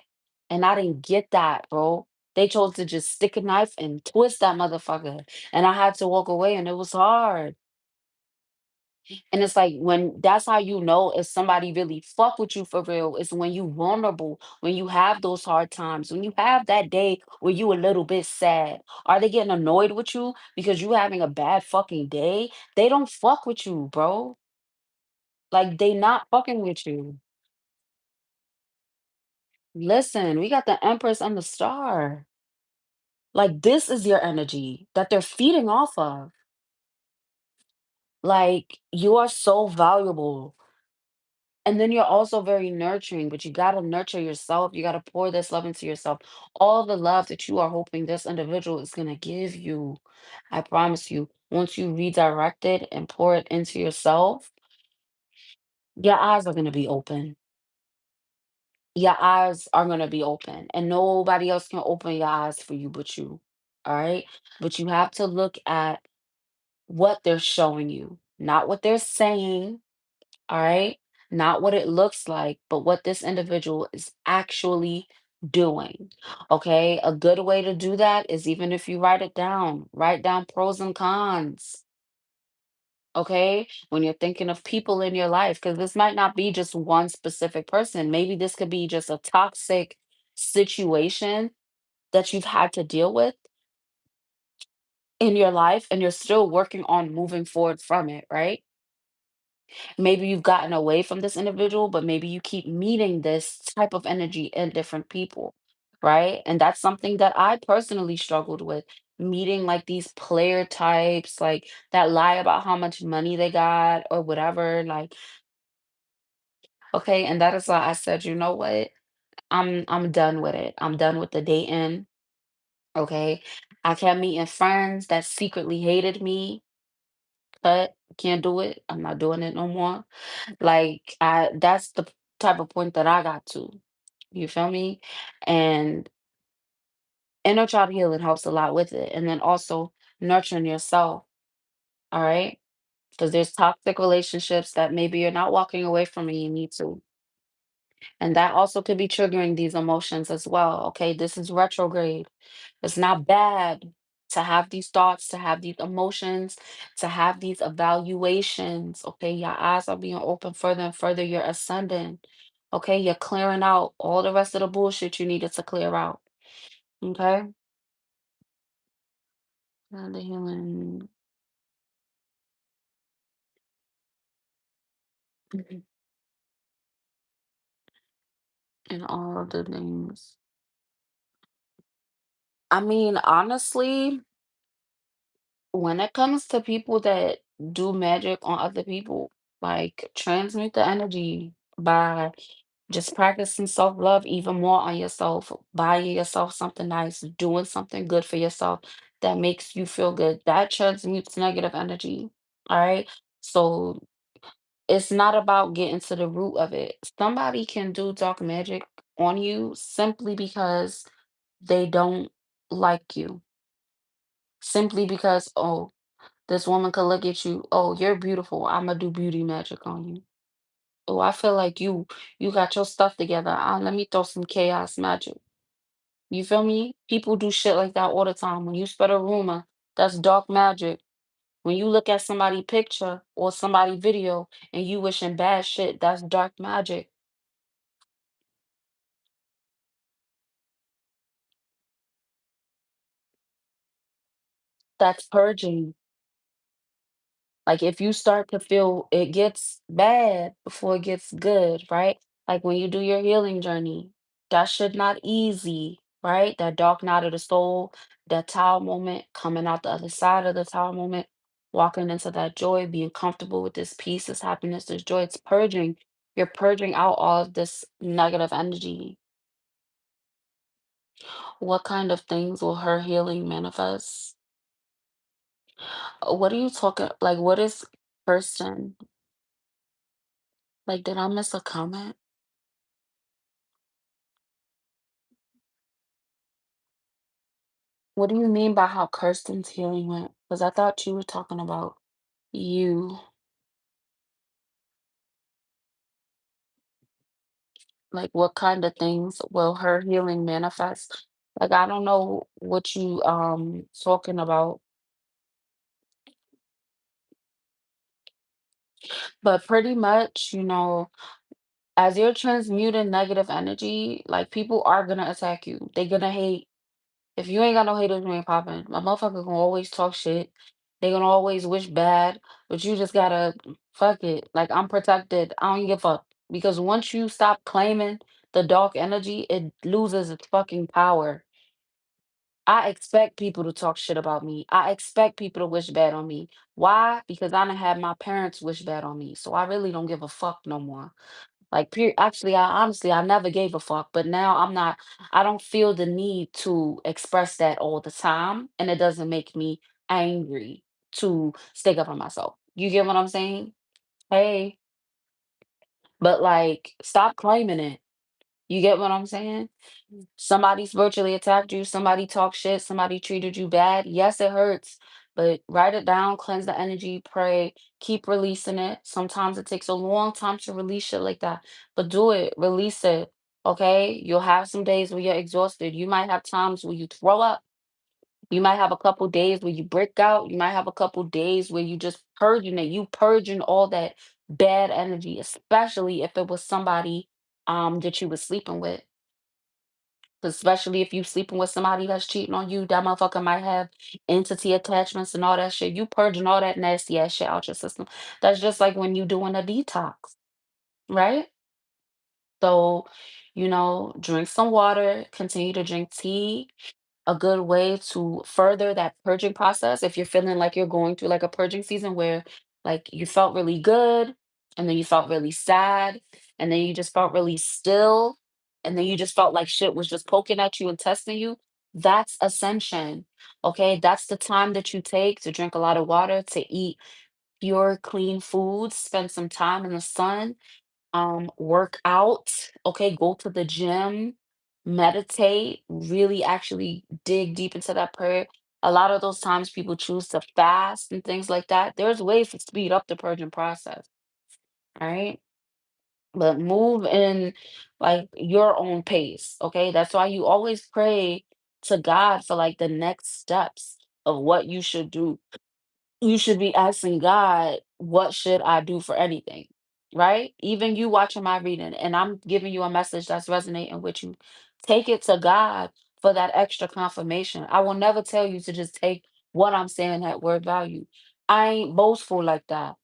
And I didn't get that, bro. They chose to just stick a knife and twist that motherfucker. And I had to walk away and it was hard. And it's like when that's how you know if somebody really fuck with you for real, is when you vulnerable, when you have those hard times, when you have that day where you a little bit sad. Are they getting annoyed with you because you having a bad fucking day? They don't fuck with you, bro. Like they not fucking with you. Listen, we got the Empress and the Star. Like this is your energy that they're feeding off of. Like you are so valuable. And then you're also very nurturing, but you gotta nurture yourself. You gotta pour this love into yourself. All the love that you are hoping this individual is gonna give you, I promise you, once you redirect it and pour it into yourself, your eyes are gonna be open. Your eyes are gonna be open, and nobody else can open your eyes for you but you. All right. But you have to look at what they're showing you, not what they're saying. All right. Not what it looks like, but what this individual is actually doing. Okay. A good way to do that is even if you write down pros and cons. Okay. When you're thinking of people in your life, because this might not be just one specific person. Maybe this could be just a toxic situation that you've had to deal with in your life and you're still working on moving forward from it, right? Maybe you've gotten away from this individual, but maybe you keep meeting this type of energy in different people, right? And that's something that I personally struggled with, meeting like these player types, like that lie about how much money they got or whatever. Like, okay, and that is why I said, you know what? I'm done with it. I'm done with the dating. Okay. I kept meeting friends that secretly hated me, but can't do it. I'm not doing it no more. Like that's the type of point that I got to. You feel me? And inner child healing helps a lot with it. And then also nurturing yourself. All right. Because there's toxic relationships that maybe you're not walking away from and you need to. And that also could be triggering these emotions as well. Okay. This is retrograde. It's not bad to have these thoughts, to have these emotions, to have these evaluations. Okay, your eyes are being opened further and further. You're ascending. Okay, you're clearing out all the rest of the bullshit you needed to clear out. Okay, and the healing mhm, and all of the things. I mean, honestly, when it comes to people that do magic on other people, like transmute the energy by just practicing self-love even more on yourself, buying yourself something nice, doing something good for yourself that makes you feel good. That transmutes negative energy. All right. So it's not about getting to the root of it. Somebody can do dark magic on you simply because they don't like you. Simply because, oh, this woman could look at you, oh, you're beautiful. I'm gonna do beauty magic on you. Oh, I feel like you got your stuff together. Let me throw some chaos magic. You feel me? People do shit like that all the time. When you spread a rumor, that's dark magic. When you look at somebody picture or somebody video and you wishing bad shit, that's dark magic. That's purging. Like if you start to feel it gets bad before it gets good, right? Like when you do your healing journey, that shit not easy, right? That dark night of the soul, that tower moment, coming out the other side of the tower moment, walking into that joy, being comfortable with this peace, this happiness, this joy, it's purging. You're purging out all of this negative energy. What kind of things will her healing manifest? What are you talking like, what is person? Like, did I miss a comment? What do you mean by how Kirsten's healing went? Because I thought you were talking about you. Like, what kind of things will her healing manifest? Like, I don't know what you talking about, but pretty much, as you're transmuting negative energy, like people are gonna attack you. They gonna hate. If you ain't got no haters, you ain't popping. A motherfucker gonna always talk shit. They gonna always wish bad, but you just gotta fuck it. Like I'm protected. I don't give a fuck. Because once you stop claiming the dark energy, it loses its fucking power. I expect people to talk shit about me. I expect people to wish bad on me. Why? Because I done had my parents wish bad on me. So I really don't give a fuck no more. Like, actually, I honestly, I never gave a fuck, but now I don't feel the need to express that all the time. And it doesn't make me angry to stick up for myself. You get what I'm saying? Hey, but like, stop claiming it. You get what I'm saying? Somebody's virtually attacked you, somebody talked shit, somebody treated you bad. Yes, it hurts, but write it down, cleanse the energy, pray, keep releasing it. Sometimes it takes a long time to release shit like that, but do it, release it. Okay, you'll have some days where you're exhausted. You might have times where you throw up. You might have a couple days where you break out. You might have a couple days where you just purging it. You purging all that bad energy, especially if it was somebody that you was sleeping with. Especially if you sleeping with somebody that's cheating on you, that motherfucker might have entity attachments and all that shit. You purging all that nasty ass shit out your system. That's just like when you doing a detox, right? So, drink some water, continue to drink tea. A good way to further that purging process, if you're feeling like you're going through like a purging season where like you felt really good and then you felt really sad and then you just felt really still and then you just felt like shit was just poking at you and testing you, that's ascension. Okay, that's the time that you take to drink a lot of water, to eat pure clean foods, spend some time in the sun, work out, okay, go to the gym, meditate, really actually dig deep into that prayer. A lot of those times people choose to fast and things like that. There's ways to speed up the purging process, all right? But move in like your own pace, okay? That's why you always pray to God for like the next steps of what you should do. You should be asking God, what should I do for anything? Right? Even you watching my reading, and I'm giving you a message that's resonating with you. Take it to God for that extra confirmation. I will never tell you to just take what I'm saying at word value. I ain't boastful like that,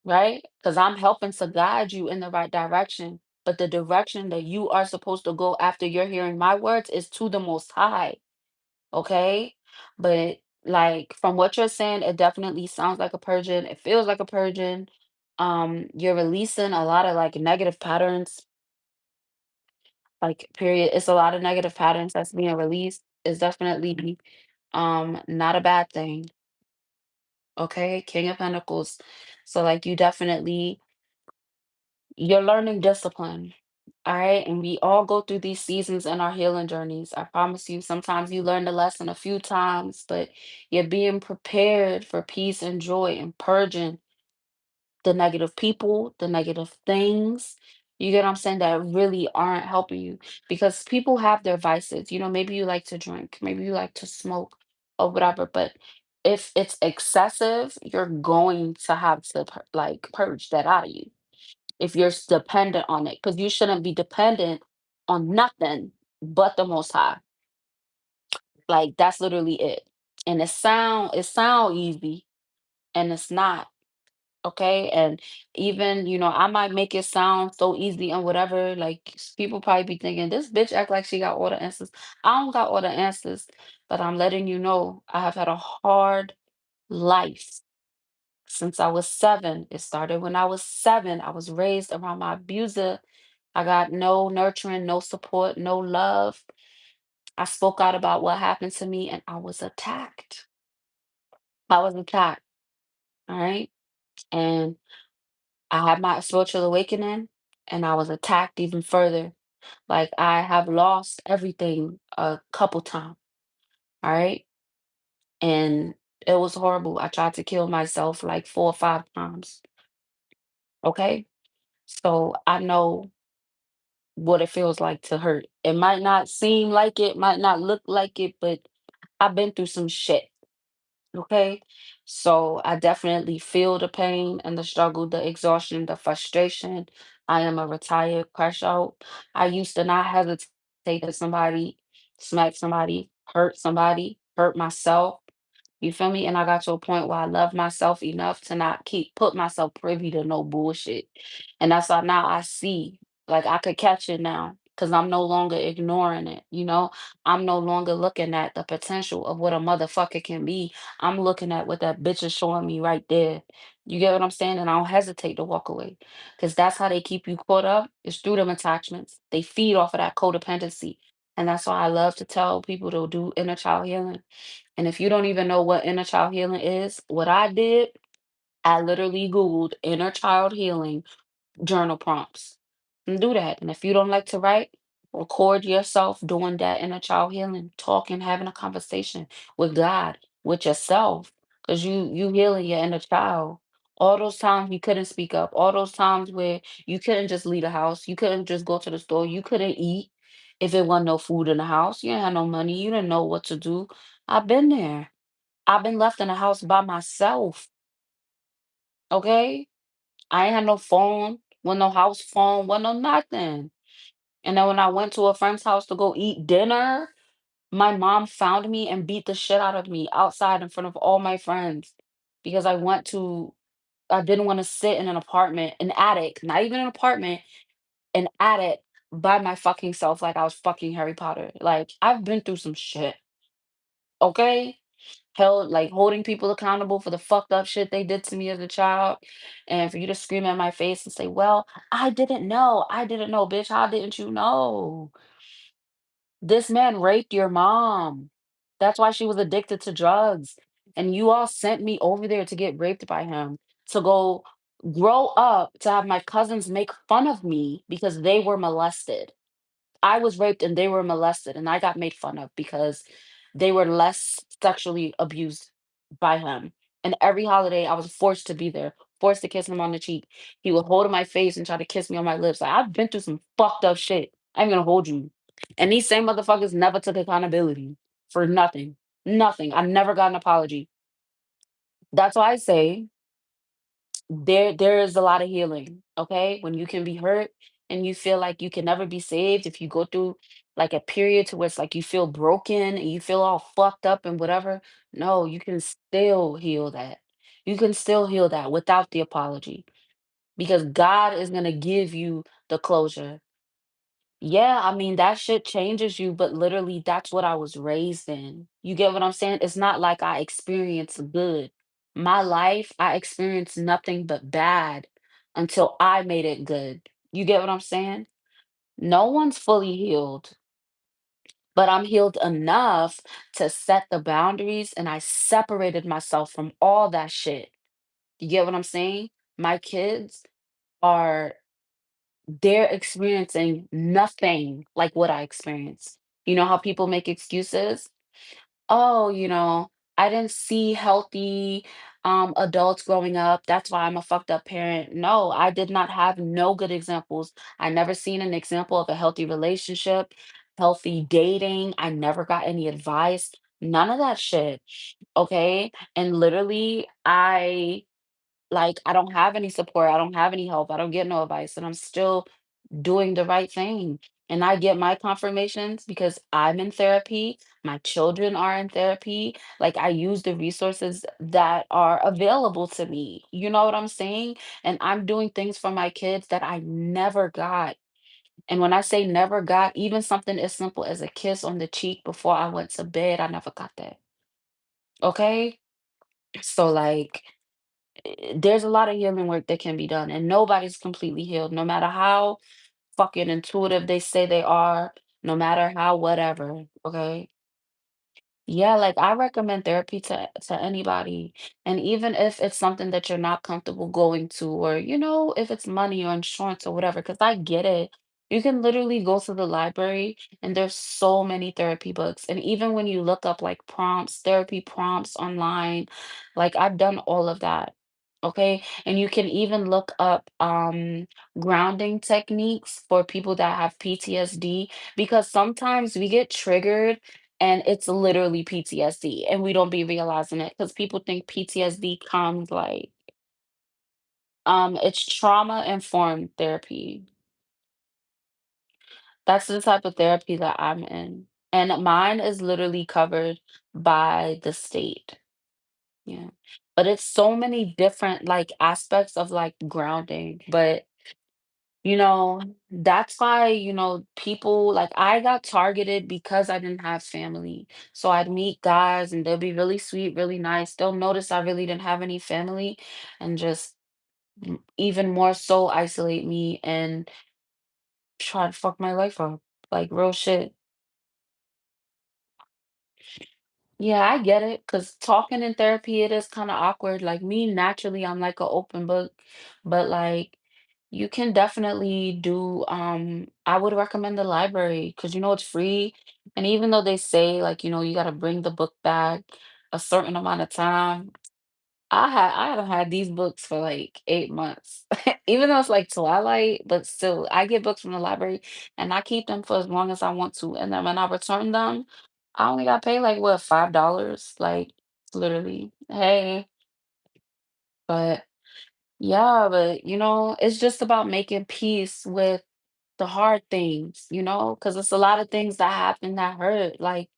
right? Because I'm helping to guide you in the right direction. But the direction that you are supposed to go after you're hearing my words is to the most high. Okay? But like from what you're saying, it definitely sounds like a purging. It feels like a purging. You're releasing a lot of like negative patterns, like period. It's a lot of negative patterns that's being released. It's definitely not a bad thing. Okay, King of Pentacles. So like you definitely you're learning discipline. All right. And we all go through these seasons in our healing journeys. I promise you, sometimes you learn the lesson a few times, but you're being prepared for peace and joy and purging the negative people, the negative things. You get what I'm saying? That really aren't helping you because people have their vices. Maybe you like to drink, maybe you like to smoke or whatever, but if it's excessive, you're going to have to like purge that out of you if you're dependent on it, because you shouldn't be dependent on nothing but the Most High. Like that's literally it. And it sound easy, and it's not. Okay, and even I might make it sound so easy and whatever. Like people probably be thinking this bitch act like she got all the answers. I don't got all the answers, but I'm letting you know I have had a hard life. since I was 7. It started when I was 7. I was raised around my abuser. I got no nurturing, no support, no love. I spoke out about what happened to me and I was attacked. I was attacked. All right. And I had my spiritual awakening and I was attacked even further. Like I have lost everything a couple times. All right. And it was horrible. I tried to kill myself like 4 or 5 times. Okay. So I know what it feels like to hurt. It might not seem like it, might not look like it, but I've been through some shit. Okay. So I definitely feel the pain and the struggle, the exhaustion, the frustration. I am a retired crash out. I used to not hesitate to somebody, smack somebody, hurt myself. You feel me? And I got to a point where I love myself enough to not keep put myself privy to no bullshit. And that's why now I see, like I could catch it now because I'm no longer ignoring it. I'm no longer looking at the potential of what a motherfucker can be. I'm looking at what that bitch is showing me right there. You get what I'm saying? And I don't hesitate to walk away because that's how they keep you caught up. It's through them attachments. They feed off of that codependency. And that's why I love to tell people to do inner child healing. And if you don't even know what inner child healing is, what I did, I literally Googled inner child healing journal prompts. And do that. And if you don't like to write, record yourself doing that inner child healing, talking, having a conversation with God, with yourself, because you healing your inner child. All those times you couldn't speak up, all those times where you couldn't just leave the house, you couldn't just go to the store, you couldn't eat if there wasn't no food in the house, you didn't have no money, you didn't know what to do. I've been there. I've been left in the house by myself. Okay? I ain't had no phone, wasn't no house phone, wasn't no nothing. And then when I went to a friend's house to go eat dinner, my mom found me and beat the shit out of me outside in front of all my friends because I didn't want to sit in an apartment, an attic, not even an apartment, an attic by my fucking self like I was fucking Harry Potter. Like I've been through some shit, okay? Held like holding people accountable for the fucked up shit they did to me as a child. And for you to scream at my face and say, well, I didn't know. I didn't know, bitch. How didn't you know? This man raped your mom. That's why she was addicted to drugs. And you all sent me over there to get raped by him, to go grow up, to have my cousins make fun of me because they were molested. I was raped and they were molested, and I got made fun of because they were less sexually abused by him. And every holiday, I was forced to be there, forced to kiss him on the cheek. He would hold my face and try to kiss me on my lips. Like, I've been through some fucked up shit. I'm gonna hold you. And these same motherfuckers never took accountability for nothing. Nothing. I never got an apology. That's why I say there is a lot of healing, okay? When you can be hurt and you feel like you can never be saved, if you go through like a period to where it's like you feel broken and you feel all fucked up and whatever, no, you can still heal that. You can still heal that without the apology because God is going to give you the closure. Yeah, I mean, that shit changes you, but literally that's what I was raised in. You get what I'm saying? It's not like I experienced good. My life, I experienced nothing but bad until I made it good. You get what I'm saying? No one's fully healed, but I'm healed enough to set the boundaries and I separated myself from all that shit. You get what I'm saying? My kids are they're experiencing nothing like what I experienced. You know how people make excuses? Oh, I didn't see healthy adults growing up. That's why I'm a fucked up parent. No, I did not have no good examples. I never seen an example of a healthy relationship, healthy dating. I never got any advice. None of that shit. Okay. And literally, I don't have any support. I don't have any help. I don't get no advice. And I'm still doing the right thing. And I get my confirmations because I'm in therapy. My children are in therapy. Like I use the resources that are available to me. You know what I'm saying? And I'm doing things for my kids that I never got. And when I say never got, even something as simple as a kiss on the cheek before I went to bed, I never got that. Okay? So like there's a lot of healing work that can be done, and nobody's completely healed, no matter how fucking intuitive they say they are, no matter how whatever, okay? Yeah, like I recommend therapy to anybody. And even if it's something that you're not comfortable going to, or if it's money or insurance or whatever, because I get it. You can literally go to the library and there's so many therapy books. And even when you look up like prompts, therapy prompts online, like I've done all of that. Okay. And you can even look up grounding techniques for people that have PTSD because sometimes we get triggered and it's literally PTSD, and we don't be realizing it because people think PTSD comes like, it's trauma-informed therapy. That's the type of therapy that I'm in, and mine is literally covered by the state. Yeah. But it's so many different, like, aspects of, like, grounding, but that's why, people like I got targeted because I didn't have family. So I'd meet guys and they'll be really sweet, really nice. They'll notice I really didn't have any family and just even more so isolate me and try to fuck my life up. Like real shit. Yeah, I get it. Cause talking in therapy, it is kind of awkward. Like me, naturally, I'm like an open book, but like you can definitely do, I would recommend the library because it's free. And even though they say like, you gotta bring the book back a certain amount of time, I haven't had these books for like 8 months. Even though it's like Twilight, but still I get books from the library and I keep them for as long as I want to. And then when I return them, I only got paid like what, $5? Like literally. Hey, but yeah, but it's just about making peace with the hard things, because it's a lot of things that happen that hurt. Like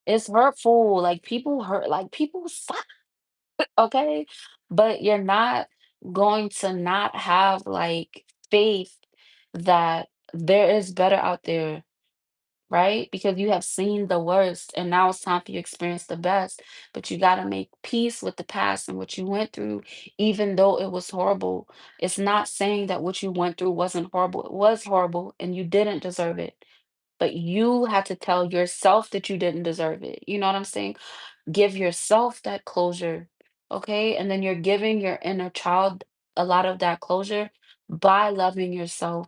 it's hurtful. Like people hurt, like people suck, okay? But you're not going to not have like faith that there is better out there, right? Because you have seen the worst and now it's time for you to experience the best. But you got to make peace with the past and what you went through, even though it was horrible. It's not saying that what you went through wasn't horrible. It was horrible and you didn't deserve it. But you had to tell yourself that you didn't deserve it. You know what I'm saying? Give yourself that closure, okay? And then you're giving your inner child a lot of that closure by loving yourself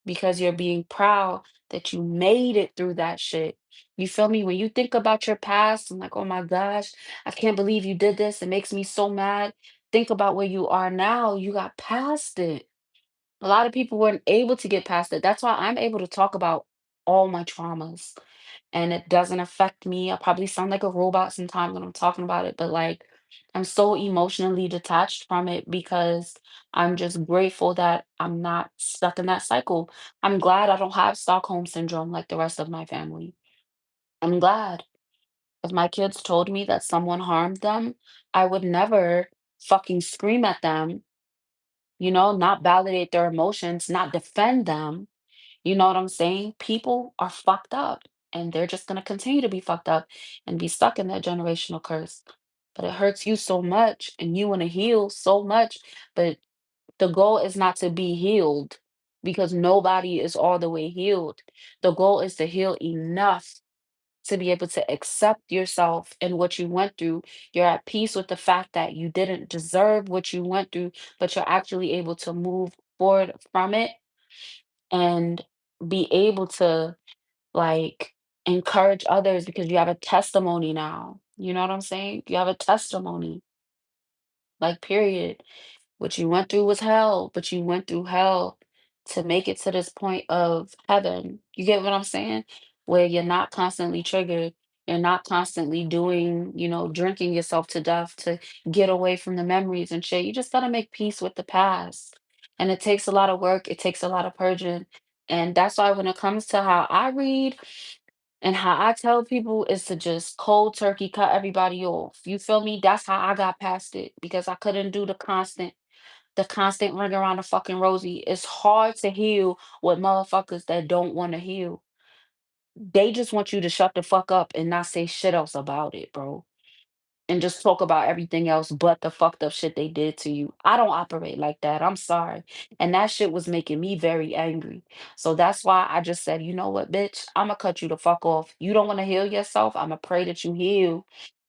because you're being proud that you made it through that shit. You feel me? When you think about your past and like, oh my gosh, I can't believe you did this. It makes me so mad. Think about where you are now. You got past it. A lot of people weren't able to get past it. That's why I'm able to talk about all my traumas and it doesn't affect me. I probably sound like a robot sometimes when I'm talking about it, but like I'm so emotionally detached from it because I'm just grateful that I'm not stuck in that cycle. I'm glad I don't have Stockholm syndrome like the rest of my family. I'm glad. If my kids told me that someone harmed them, I would never fucking scream at them, not validate their emotions, not defend them. You know what I'm saying? People are fucked up and they're just going to continue to be fucked up and be stuck in that generational curse. But it hurts you so much and you want to heal so much. But the goal is not to be healed because nobody is all the way healed. The goal is to heal enough to be able to accept yourself and what you went through. You're at peace with the fact that you didn't deserve what you went through, but you're actually able to move forward from it and be able to like encourage others because you have a testimony now. You know what I'm saying? You have a testimony, like, period. What you went through was hell, but you went through hell to make it to this point of heaven. You get what I'm saying? Where you're not constantly triggered. You're not constantly doing, drinking yourself to death to get away from the memories and shit. You just got to make peace with the past. And it takes a lot of work, it takes a lot of purging. And that's why when it comes to how I read, and how I tell people is to just cold turkey cut everybody off. You feel me? That's how I got past it because I couldn't do the constant ring around the fucking rosy. It's hard to heal with motherfuckers that don't want to heal. They just want you to shut the fuck up and not say shit else about it, bro. and just talk about everything else but the fucked up shit they did to you. I don't operate like that. I'm sorry. And that shit was making me very angry. So that's why I just said, you know what, bitch, I'ma cut you the fuck off. You don't want to heal yourself. I'ma pray that you heal.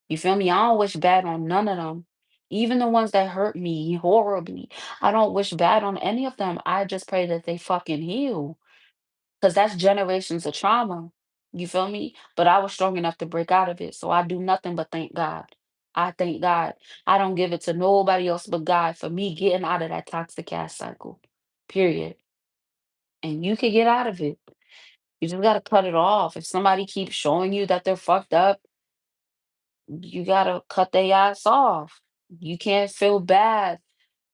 You feel me? I don't wish bad on none of them. Even the ones that hurt me horribly. I don't wish bad on any of them. I just pray that they fucking heal. Because that's generations of trauma. You feel me? But I was strong enough to break out of it. So I do nothing but thank God. I thank God. I don't give it to nobody else but God for me getting out of that toxic ass cycle. Period. And you can get out of it. You just gotta cut it off. If somebody keeps showing you that they're fucked up, you gotta cut their ass off. You can't feel bad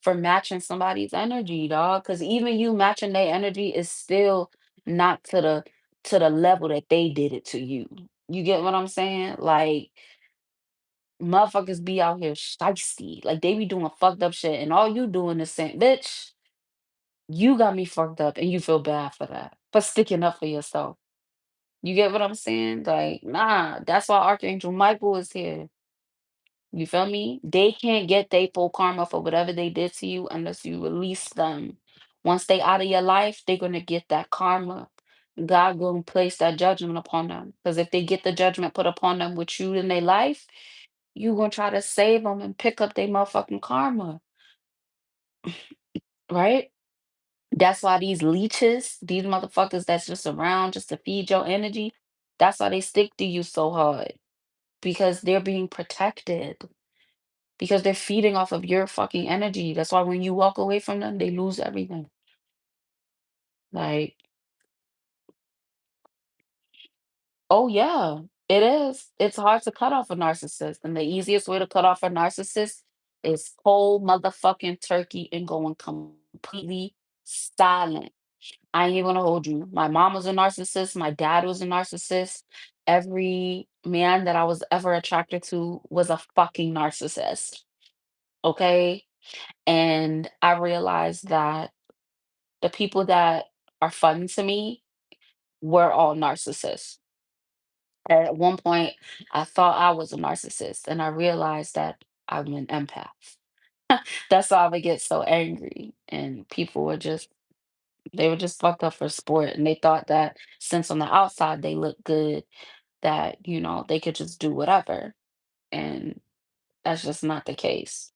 for matching somebody's energy, dog. Because even you matching their energy is still not to the level that they did it to you. You get what I'm saying? Like motherfuckers be out here shiesty. Like they be doing fucked up shit, and all you doing is saying, "Bitch, you got me fucked up," and you feel bad for that for sticking up for yourself. You get what I'm saying? Like, nah, that's why Archangel Michael is here. You feel me? They can't get their full karma for whatever they did to you unless you release them. Once they out of your life, they're gonna get that karma. God gonna place that judgment upon them. Because if they get the judgment put upon them with you in their life, you gonna try to save them and pick up their motherfucking karma, right? That's why these leeches, these motherfuckers that's just around just to feed your energy, that's why they stick to you so hard. Because they're being protected. Because they're feeding off of your fucking energy. That's why when you walk away from them, they lose everything. Like, oh yeah, it is. It's hard to cut off a narcissist. And the easiest way to cut off a narcissist is cold motherfucking turkey and going completely silent. I ain't even gonna hold you. My mom was a narcissist. My dad was a narcissist. Every man that I was ever attracted to was a fucking narcissist. Okay. And I realized that the people that are fun to me were all narcissists. At one point, I thought I was a narcissist, and I realized that I'm an empath. That's why I would get so angry, and people were just they were just fucked up for sport, and they thought that since on the outside they look good, that they could just do whatever, and that's just not the case.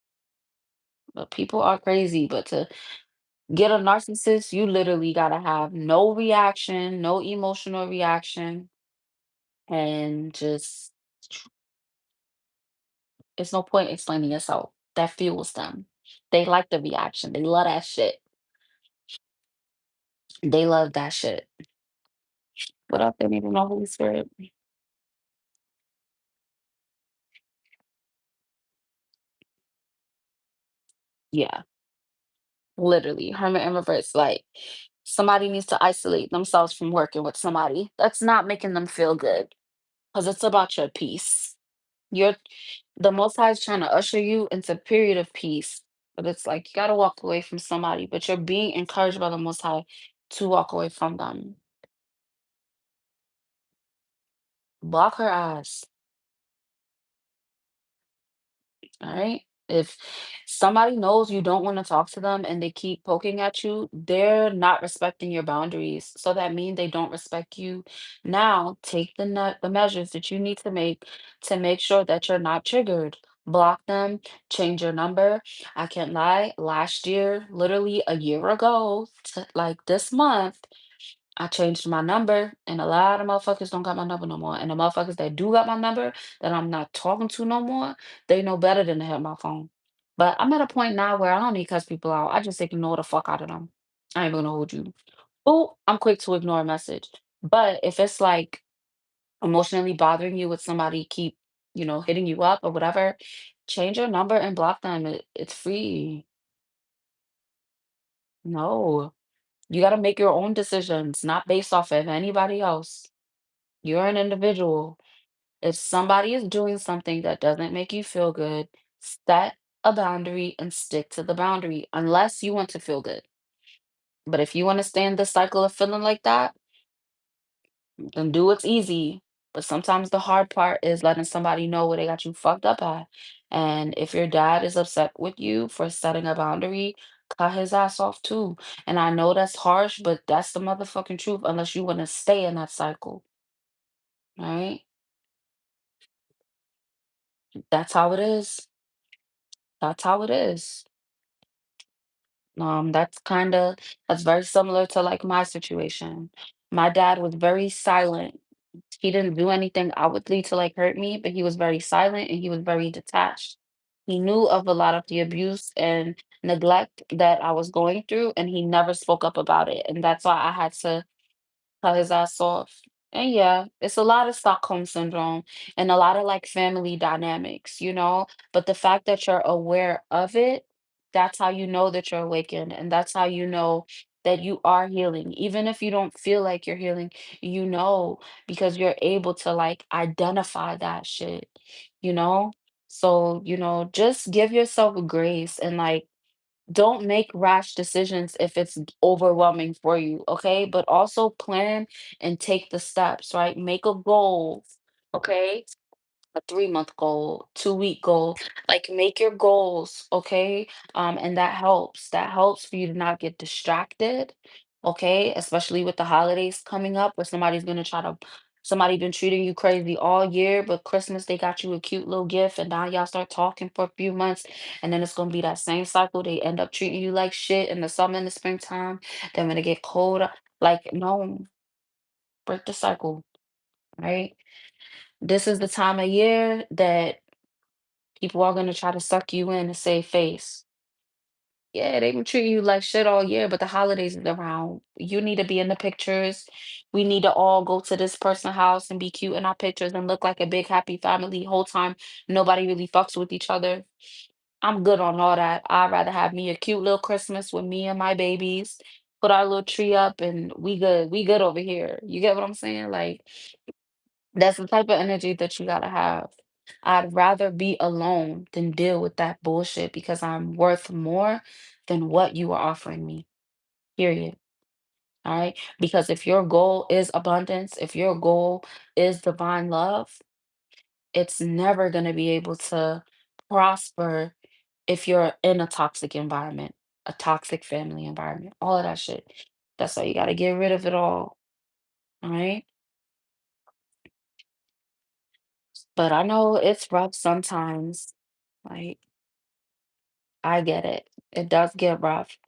But people are crazy, but to get a narcissist, you literally gotta have no reaction, no emotional reaction, and just it's no point explaining yourself. That fuels them. They like the reaction. They love that shit. They love that shit. What up? They need to know Holy Spirit. Yeah, literally. Hermit and reverse. Like somebody needs to isolate themselves from working with somebody. That's not making them feel good. Because it's about your peace. You're the Most High is trying to usher you into a period of peace, but it's like you gotta walk away from somebody, but you're being encouraged by the Most High to walk away from them. Block her ass. All right. If somebody knows you don't want to talk to them and they keep poking at you, they're not respecting your boundaries. So that means they don't respect you. Now, take the measures that you need to make sure that you're not triggered. Block them, change your number. I can't lie. Last year, literally a year ago, like this month, I changed my number, and a lot of motherfuckers don't got my number no more. And the motherfuckers that do got my number that I'm not talking to no more, they know better than to have my phone. But I'm at a point now where I don't need to cuss people out. I just ignore the fuck out of them. I ain't gonna hold you. Oh, I'm quick to ignore a message. But if it's like emotionally bothering you with somebody keep, hitting you up or whatever, change your number and block them. It's free. No. You gotta make your own decisions, not based off of anybody else. You're an individual. If somebody is doing something that doesn't make you feel good, set a boundary and stick to the boundary unless you want to feel good. But if you want to stay in the cycle of feeling like that, then do what's easy. But sometimes the hard part is letting somebody know where they got you fucked up at. And if your dad is upset with you for setting a boundary, cut his ass off too. And I know that's harsh, but that's the motherfucking truth unless you want to stay in that cycle, right? That's how it is. That's how it is. That's that's very similar to like my situation. My dad was very silent. He didn't do anything outwardly to like hurt me, but he was very silent and he was very detached. He knew of a lot of the abuse and neglect that I was going through, and he never spoke up about it. And that's why I had to cut his ass off. And yeah, it's a lot of Stockholm syndrome and a lot of like family dynamics, you know? But the fact that you're aware of it, that's how you know that you're awakened. And that's how you know that you are healing. Even if you don't feel like you're healing, you know, because you're able to like identify that shit, you know? So, just give yourself grace and like don't make rash decisions if it's overwhelming for you, okay? But also plan and take the steps, right? Make a goal, okay? A 3-month goal, 2-week goal. Like make your goals, okay? And that helps for you to not get distracted, okay? Especially with the holidays coming up where somebody been treating you crazy all year, but Christmas they got you a cute little gift and now y'all start talking for a few months and then it's gonna be that same cycle. They end up treating you like shit in the summer and the springtime. Then when it get cold, like no, break the cycle, right? This is the time of year that people are gonna try to suck you in and save face. Yeah, they been treating you like shit all year, but the holidays is around. You need to be in the pictures. We need to all go to this person's house and be cute in our pictures and look like a big happy family whole time. Nobody really fucks with each other. I'm good on all that. I'd rather have me a cute little Christmas with me and my babies, put our little tree up and we good. We good over here. You get what I'm saying? Like that's the type of energy that you gotta have. I'd rather be alone than deal with that bullshit because I'm worth more than what you are offering me. Period. All right. Because if your goal is abundance, if your goal is divine love, it's never going to be able to prosper if you're in a toxic environment, a toxic family environment, all of that shit. That's why you got to get rid of it all. All right. But I know it's rough sometimes. Like, I get it. It does get rough.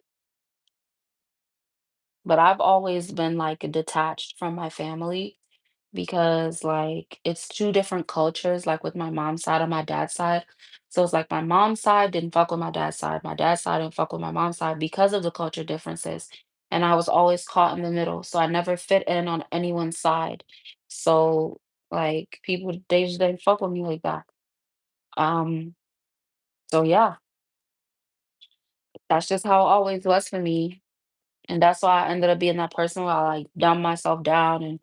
But I've always been like detached from my family because like it's two different cultures, like with my mom's side and my dad's side. So it's like my mom's side didn't fuck with my dad's side. My dad's side didn't fuck with my mom's side because of the culture differences. And I was always caught in the middle. So I never fit in on anyone's side. So like people they just didn't fuck with me like that. Um, so yeah, that's just how it always was for me. And that's why I ended up being that person where I like dumb myself down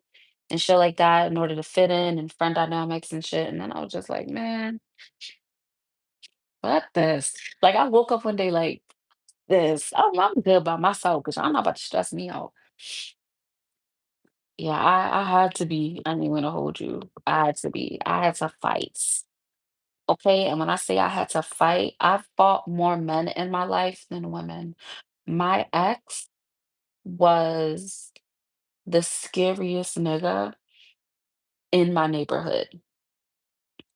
and shit like that in order to fit in and friend dynamics and shit. And then I was just like, man, fuck this. Like I woke up one day like this. I'm good by myself because I'm not about to stress me out. Yeah, I had to be. I didn't want to hold you. I had to be. I had to fight. Okay. And when I say I had to fight, I fought more men in my life than women. My ex was the scariest nigga in my neighborhood,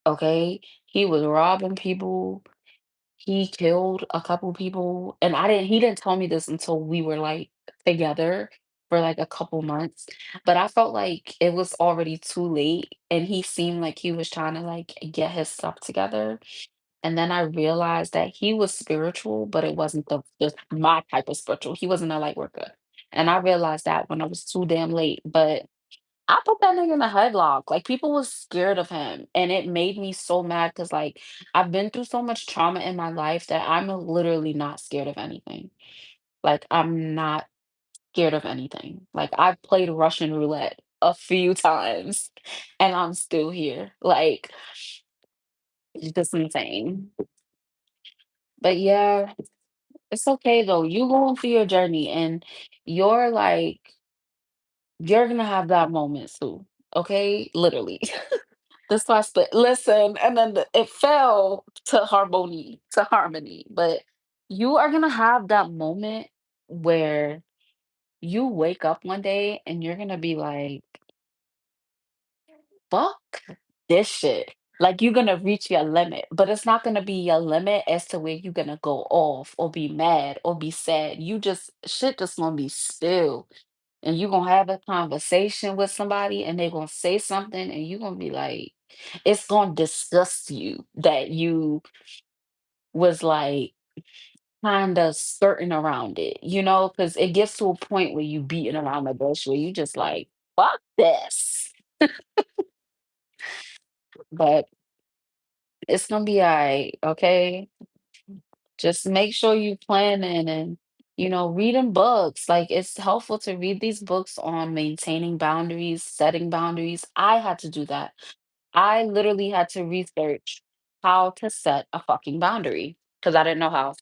okay? He was robbing people. He killed a couple people, and he didn't tell me this until we were like together for like a couple months. But I felt like it was already too late, and he seemed like he was trying to like get his stuff together. And then I realized that he was spiritual, but it wasn't the my type of spiritual. He wasn't a light worker. And I realized that when I was too damn late. But I put that nigga in a headlock. Like people was scared of him. And it made me so mad because like I've been through so much trauma in my life that I'm literally not scared of anything. Like I'm not scared of anything. Like I've played Russian roulette a few times and I'm still here. Like it's just insane. But yeah, it's okay though. You going through your journey and you're like you're gonna have that moment too. okay? Literally. This why I split. Listen, and then it fell to harmony. But you are gonna have that moment where you wake up one day and you're gonna be like, fuck this shit. Like you're gonna reach your limit, but it's not gonna be your limit as to where you're gonna go off or be mad or be sad. You just shit just gonna be still. And you're gonna have a conversation with somebody and they're gonna say something and you're gonna be like, it's gonna disgust you that you was like kind of skirting around it, because it gets to a point where you beating around the bush where you just like, fuck this. But it's gonna be all right, okay? Just make sure you planning and reading books. Like it's helpful to read these books on maintaining boundaries, setting boundaries. I had to do that. I literally had to research how to set a fucking boundary because I didn't know how.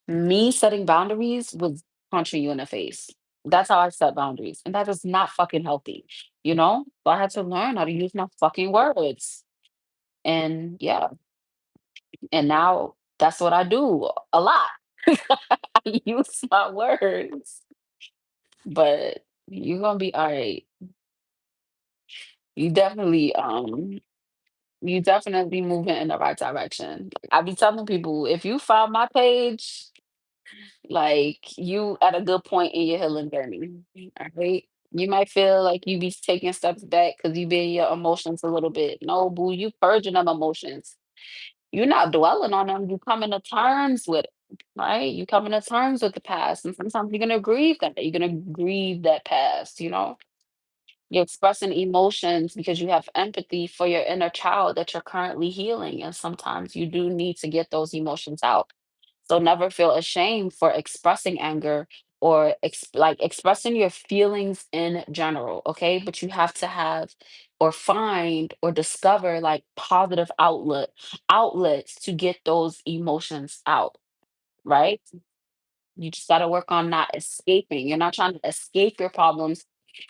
Me setting boundaries was punching you in the face. That's how I set boundaries. And that is not fucking healthy, you know? So I had to learn how to use my fucking words. And yeah, and now that's what I do a lot. I use my words. But you're gonna be all right. You definitely you definitely moving in the right direction. I be telling people if you found my page, like you at a good point in your healing journey. All right. You might feel like you be taking steps back because you be in your emotions a little bit. No, boo, you purging them emotions. You're not dwelling on them. You coming to terms with it, right? You coming to terms with the past. And sometimes you're gonna grieve that. You're gonna grieve that past. You're expressing emotions because you have empathy for your inner child that you're currently healing. And sometimes you do need to get those emotions out. So never feel ashamed for expressing anger or like expressing your feelings in general, okay? But you have to have or find or discover like positive outlets to get those emotions out, right? You just got to work on not escaping. You're not trying to escape your problems.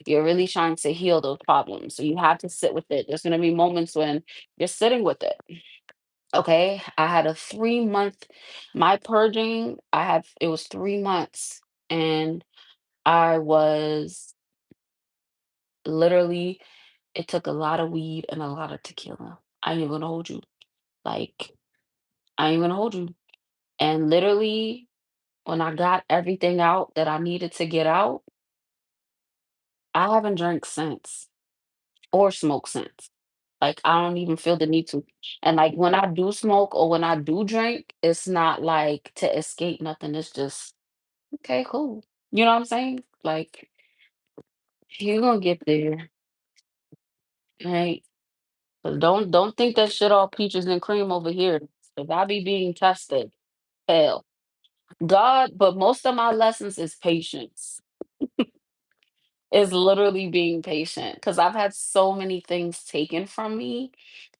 You're really trying to heal those problems. So you have to sit with it. There's going to be moments when you're sitting with it. Okay. I had a 3 month, my purging, it was 3 months. And I was literally, it took a lot of weed and a lot of tequila. I ain't even gonna hold you. Like, I ain't gonna hold you. And literally, when I got everything out that I needed to get out, I haven't drank since or smoked since. Like, I don't even feel the need to. And like when I do smoke or when I do drink, it's not like to escape nothing. It's just, okay, cool. You know what I'm saying? Like, you're gonna get there, right? But don't think that shit all peaches and cream over here. If I be being tested, hell. But most of my lessons is patience. Is literally being patient because I've had so many things taken from me.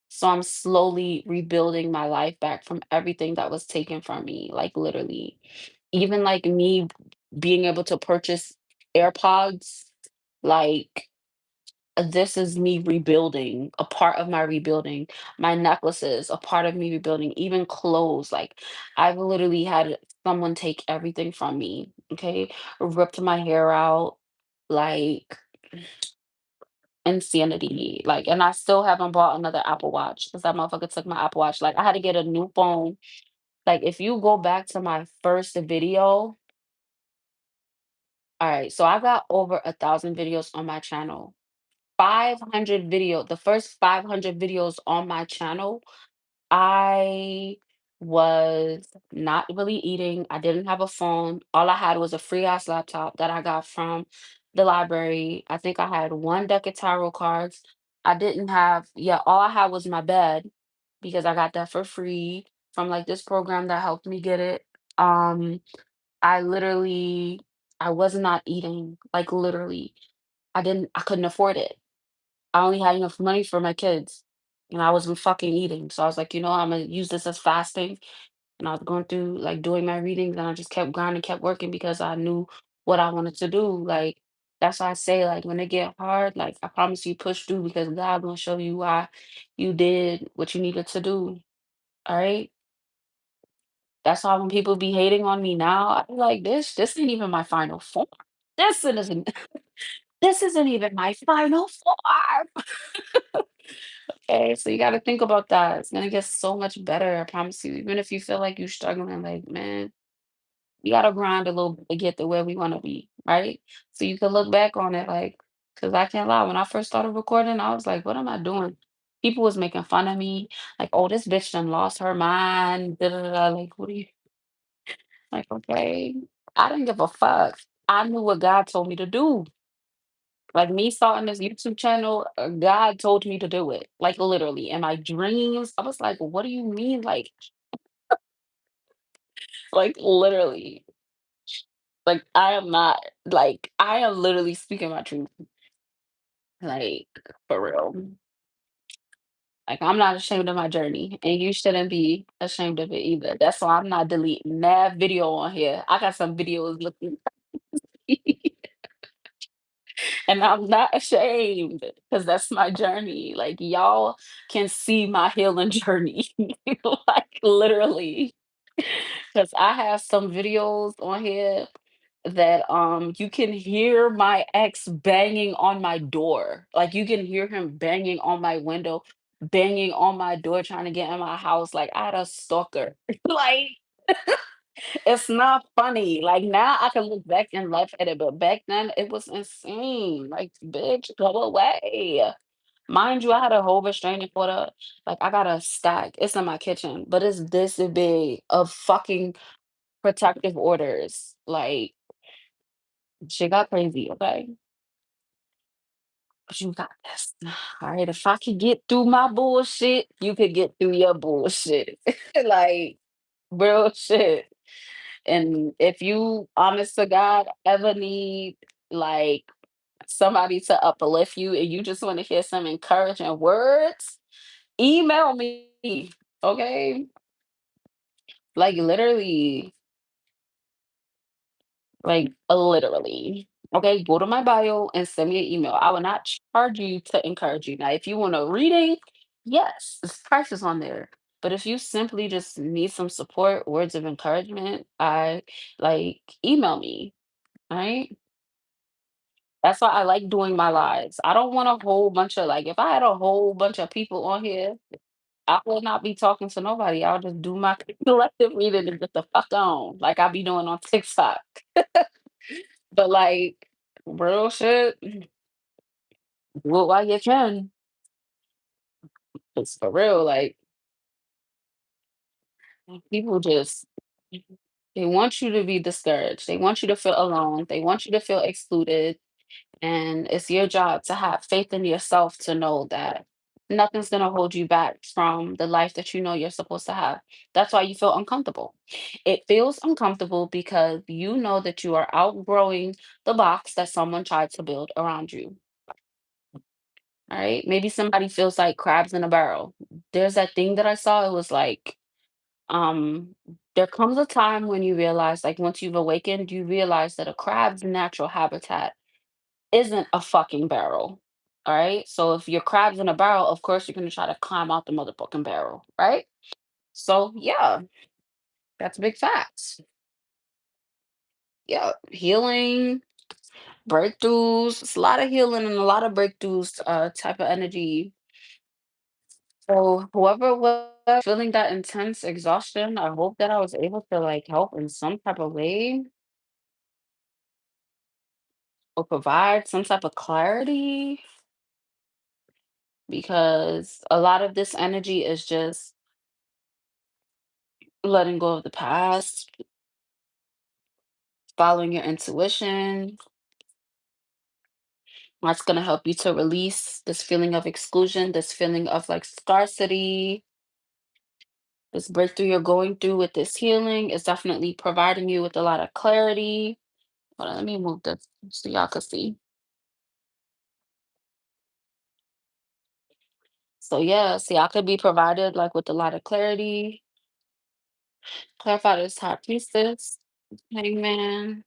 So I'm slowly rebuilding my life back from everything that was taken from me, like literally. Even like me being able to purchase AirPods, like this is me rebuilding, a part of my rebuilding. My necklaces, a part of me rebuilding, even clothes. Like I've literally had someone take everything from me, okay? Ripped my hair out, like insanity. Like, and I still haven't bought another Apple Watch because that motherfucker took my Apple Watch. Like, I had to get a new phone. Like, if you go back to my first video, all right, so I got over 1,000 videos on my channel. 500 the first 500 videos on my channel I was not really eating. I didn't have a phone. All I had was a free ass laptop that I got from the library. I think I had one deck of tarot cards. I didn't have, yeah, all I had was my bed because I got that for free from like this program that helped me get it. Um, I literally, I was not eating, like literally. I couldn't afford it. I only had enough money for my kids, and I wasn't fucking eating. So I was like, I'm gonna use this as fasting. And I was going through like doing my readings, and I just kept grinding, kept working because I knew what I wanted to do. Like, That's why I say, like, when it get hard, like, I promise you push through because God gonna show you why you did what you needed to do. All right. That's why when people be hating on me now, I be like, this ain't even my final form. Isn't this isn't even my final form. Okay, so you got to think about that. It's gonna get so much better. I promise you. Even if you feel like you're struggling, like, man, you gotta grind a little bit to get to where we want to be, right? So you can look back on it, like, because I can't lie. When I first started recording, I was like, what am I doing? People was making fun of me, like, oh, this bitch done lost her mind. Da, da, da, da. Like, what are you like? Okay, I didn't give a fuck. I knew what God told me to do. Like me starting this YouTube channel, God told me to do it. Like literally in my dreams, I was like, "What do you mean?" Like literally, like I am not like I am literally speaking my truth, like for real. Like I'm not ashamed of my journey, and you shouldn't be ashamed of it either. That's why I'm not deleting that video on here. I got some videos looking, and I'm not ashamed because that's my journey. Like y'all can see my healing journey, like literally. Because I have some videos on here that you can hear my ex banging on my door. Like you can hear him banging on my window, banging on my door, trying to get in my house. Like I had a stalker. Like it's not funny. Like now I can look back and laugh at it, but back then it was insane. Like, bitch, go away. Mind you, I had a whole restraining order. Like I got a stack. It's in my kitchen, but it's this big of fucking protective orders. Like she got crazy, okay? But you got this. All right. If I could get through my bullshit, you could get through your bullshit. Like real shit. And if you, honest to God, ever need like somebody to uplift you and you just want to hear some encouraging words, email me. Okay. Like literally, literally. Okay, go to my bio and send me an email. I will not charge you to encourage you. Now, if you want a reading, yes, there's prices on there. But if you simply just need some support, words of encouragement, I like email me. All right. That's why I like doing my lives. I don't want a whole bunch of like if I had a whole bunch of people on here, I will not be talking to nobody. I'll just do my collective reading and get the fuck on. Like I be doing on TikTok. But like real shit, do it while you can. It's for real. Like people just they want you to be discouraged. They want you to feel alone. They want you to feel excluded. And it's your job to have faith in yourself to know that nothing's gonna hold you back from the life that you know you're supposed to have. That's why you feel uncomfortable. It feels uncomfortable because you know that you are outgrowing the box that someone tried to build around you. All right. Maybe somebody feels like crabs in a barrel. There's that thing that I saw. It was like, um, there comes a time when you realize, like, once you've awakened, you realize that a crab's natural habitat isn't a fucking barrel. All right. So if your crab's in a barrel, of course you're gonna try to climb out the motherfucking barrel, right? So yeah, that's big facts. Yeah, healing, breakthroughs. It's a lot of healing and a lot of breakthroughs. Type of energy. So whoever was feeling that intense exhaustion, I hope that I was able to like help in some type of way or provide some type of clarity because a lot of this energy is just letting go of the past, following your intuition. That's going to help you to release this feeling of exclusion, this feeling of like scarcity, this breakthrough you're going through with this healing is definitely providing you with a lot of clarity. Hold on, let me move this so y'all can see. So yeah, see, I could be provided like with a lot of clarity. Clarify this high priestess, hangman.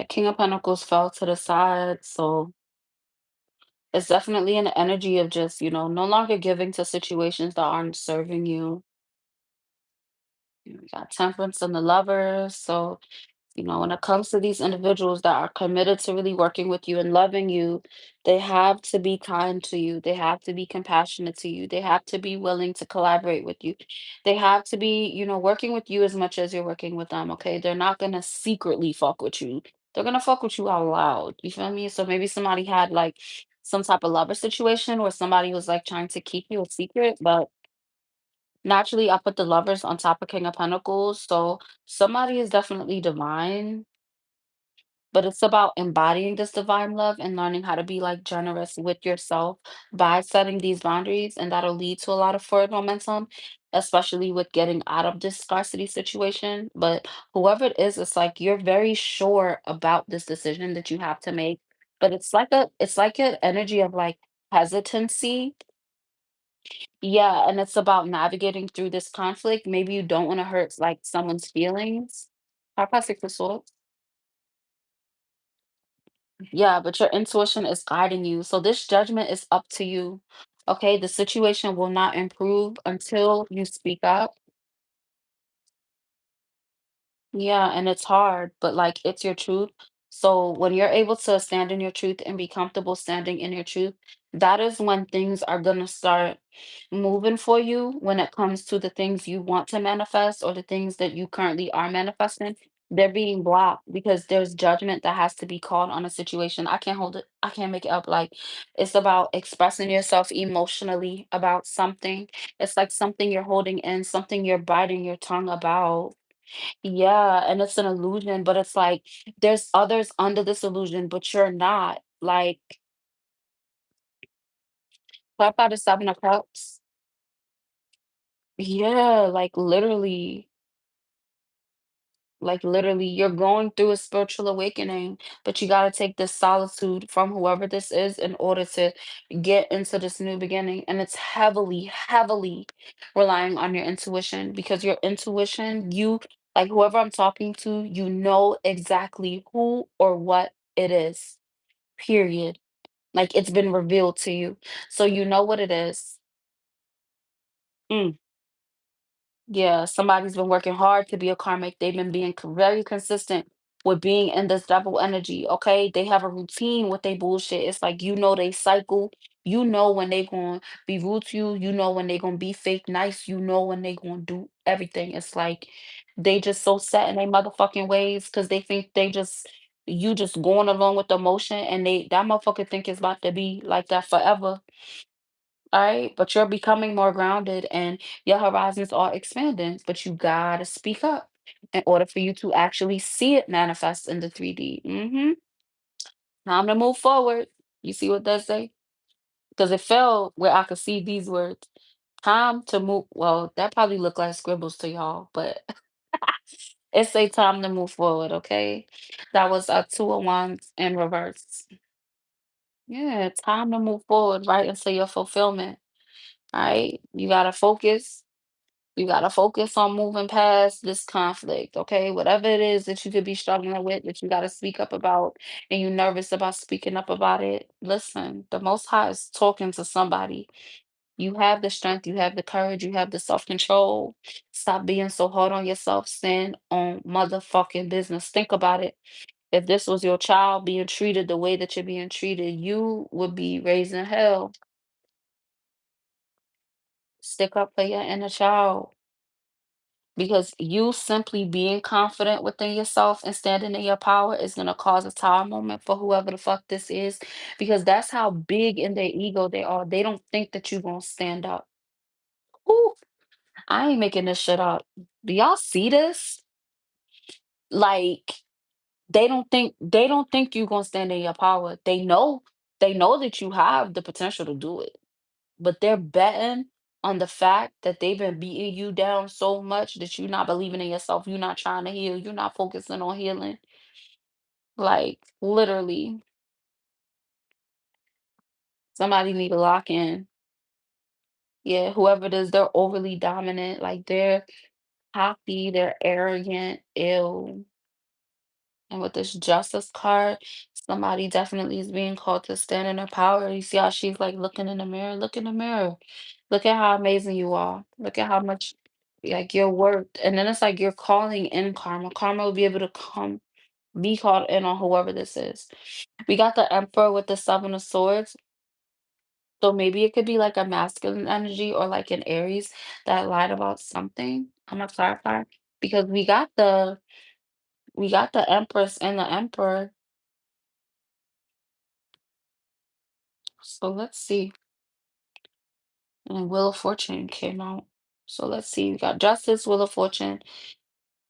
King of Pentacles fell to the side, so it's definitely an energy of just, no longer giving to situations that aren't serving you. We got Temperance and the Lovers, so when it comes to these individuals that are committed to really working with you and loving you, they have to be kind to you. They have to be compassionate to you. They have to be willing to collaborate with you. They have to be, working with you as much as you're working with them. Okay. They're not going to secretly fuck with you. They're going to fuck with you out loud. You feel me? So maybe somebody had like some type of lover situation where somebody was like trying to keep you a secret, but naturally I put the lovers on top of King of Pentacles. So somebody is definitely divine, but it's about embodying this divine love and learning how to be like generous with yourself by setting these boundaries. And that'll lead to a lot of forward momentum, especially with getting out of this scarcity situation. But whoever it is, it's like you're very sure about this decision that you have to make. But it's like an energy of like hesitancy. Yeah, and it's about navigating through this conflict. Maybe you don't want to hurt like someone's feelings. How about Six of Swords? Yeah, but your intuition is guiding you. So this judgment is up to you. Okay, the situation will not improve until you speak up. Yeah, and it's hard, but like it's your truth. So when you're able to stand in your truth and be comfortable standing in your truth, that is when things are gonna start moving for you when it comes to the things you want to manifest or the things that you currently are manifesting. They're being blocked because there's judgment that has to be called on a situation. I can't hold it, I can't make it up. Like it's about expressing yourself emotionally about something. It's like something you're holding in, something you're biting your tongue about. Yeah, and it's an illusion, but it's like there's others under this illusion, but you're not. Like, clap out the Seven of Cups. Yeah, like literally, you're going through a spiritual awakening, but you gotta take this solitude from whoever this is in order to get into this new beginning. And it's heavily, heavily relying on your intuition because your intuition, like whoever I'm talking to, you know exactly who or what it is. Period. Like, it's been revealed to you, so you know what it is. Mm, yeah, somebody's been working hard to be a karmic. They've been being very consistent with being in this double energy, okay? They have a routine with they bullshit. It's like, they cycle. You know when they gonna be rude to you. You know when they gonna be fake nice. You know when they gonna do everything. It's like they just so set in their motherfucking ways because they think you just going along with the motion and that motherfucker think it's about to be like that forever. All right, but you're becoming more grounded and your horizons are expanding, but you gotta speak up in order for you to actually see it manifest in the 3D. Time to move forward. You see what that say? Because it fell where I could see these words. Time to move. Well, that probably look like scribbles to y'all, but it say time to move forward, okay? That was a two of wands in reverse. Yeah, time to move forward right into your fulfillment. All right. You gotta focus. You got to focus on moving past this conflict, okay? Whatever it is that you could be struggling with, that you got to speak up about, and you're nervous about speaking up about it. Listen, the Most High is talking to somebody. You have the strength, you have the courage, you have the self control. Stop being so hard on yourself. Stand on motherfucking business. Think about it. If this was your child being treated the way that you're being treated, you would be raising hell. Stick up for your inner child. Because you simply being confident within yourself and standing in your power is going to cause a tower moment for whoever the fuck this is. Because that's how big in their ego they are. They don't think that you're going to stand up. Ooh, I ain't making this shit up. Do y'all see this? Like, they don't think you're going to stand in your power. They know that you have the potential to do it, but they're betting on the fact that they've been beating you down so much that you're not believing in yourself. You're not trying to heal. You're not focusing on healing. Like literally, somebody need to lock in. Yeah, whoever it is, they're overly dominant. Like they're cocky, they're arrogant, ill. And with this justice card, somebody definitely is being called to stand in their power. You see how she's like looking in the mirror? Look in the mirror. Look at how amazing you are. Look at how much like you're worth. And then it's like you're calling in karma. Karma will be able to come be called in on whoever this is. We got the Emperor with the Seven of Swords. So maybe it could be like a masculine energy or like an Aries that lied about something. I'm gonna clarify because we got the Empress and the Emperor. So let's see. And Wheel of Fortune came out. So let's see. We got Justice, Wheel of Fortune.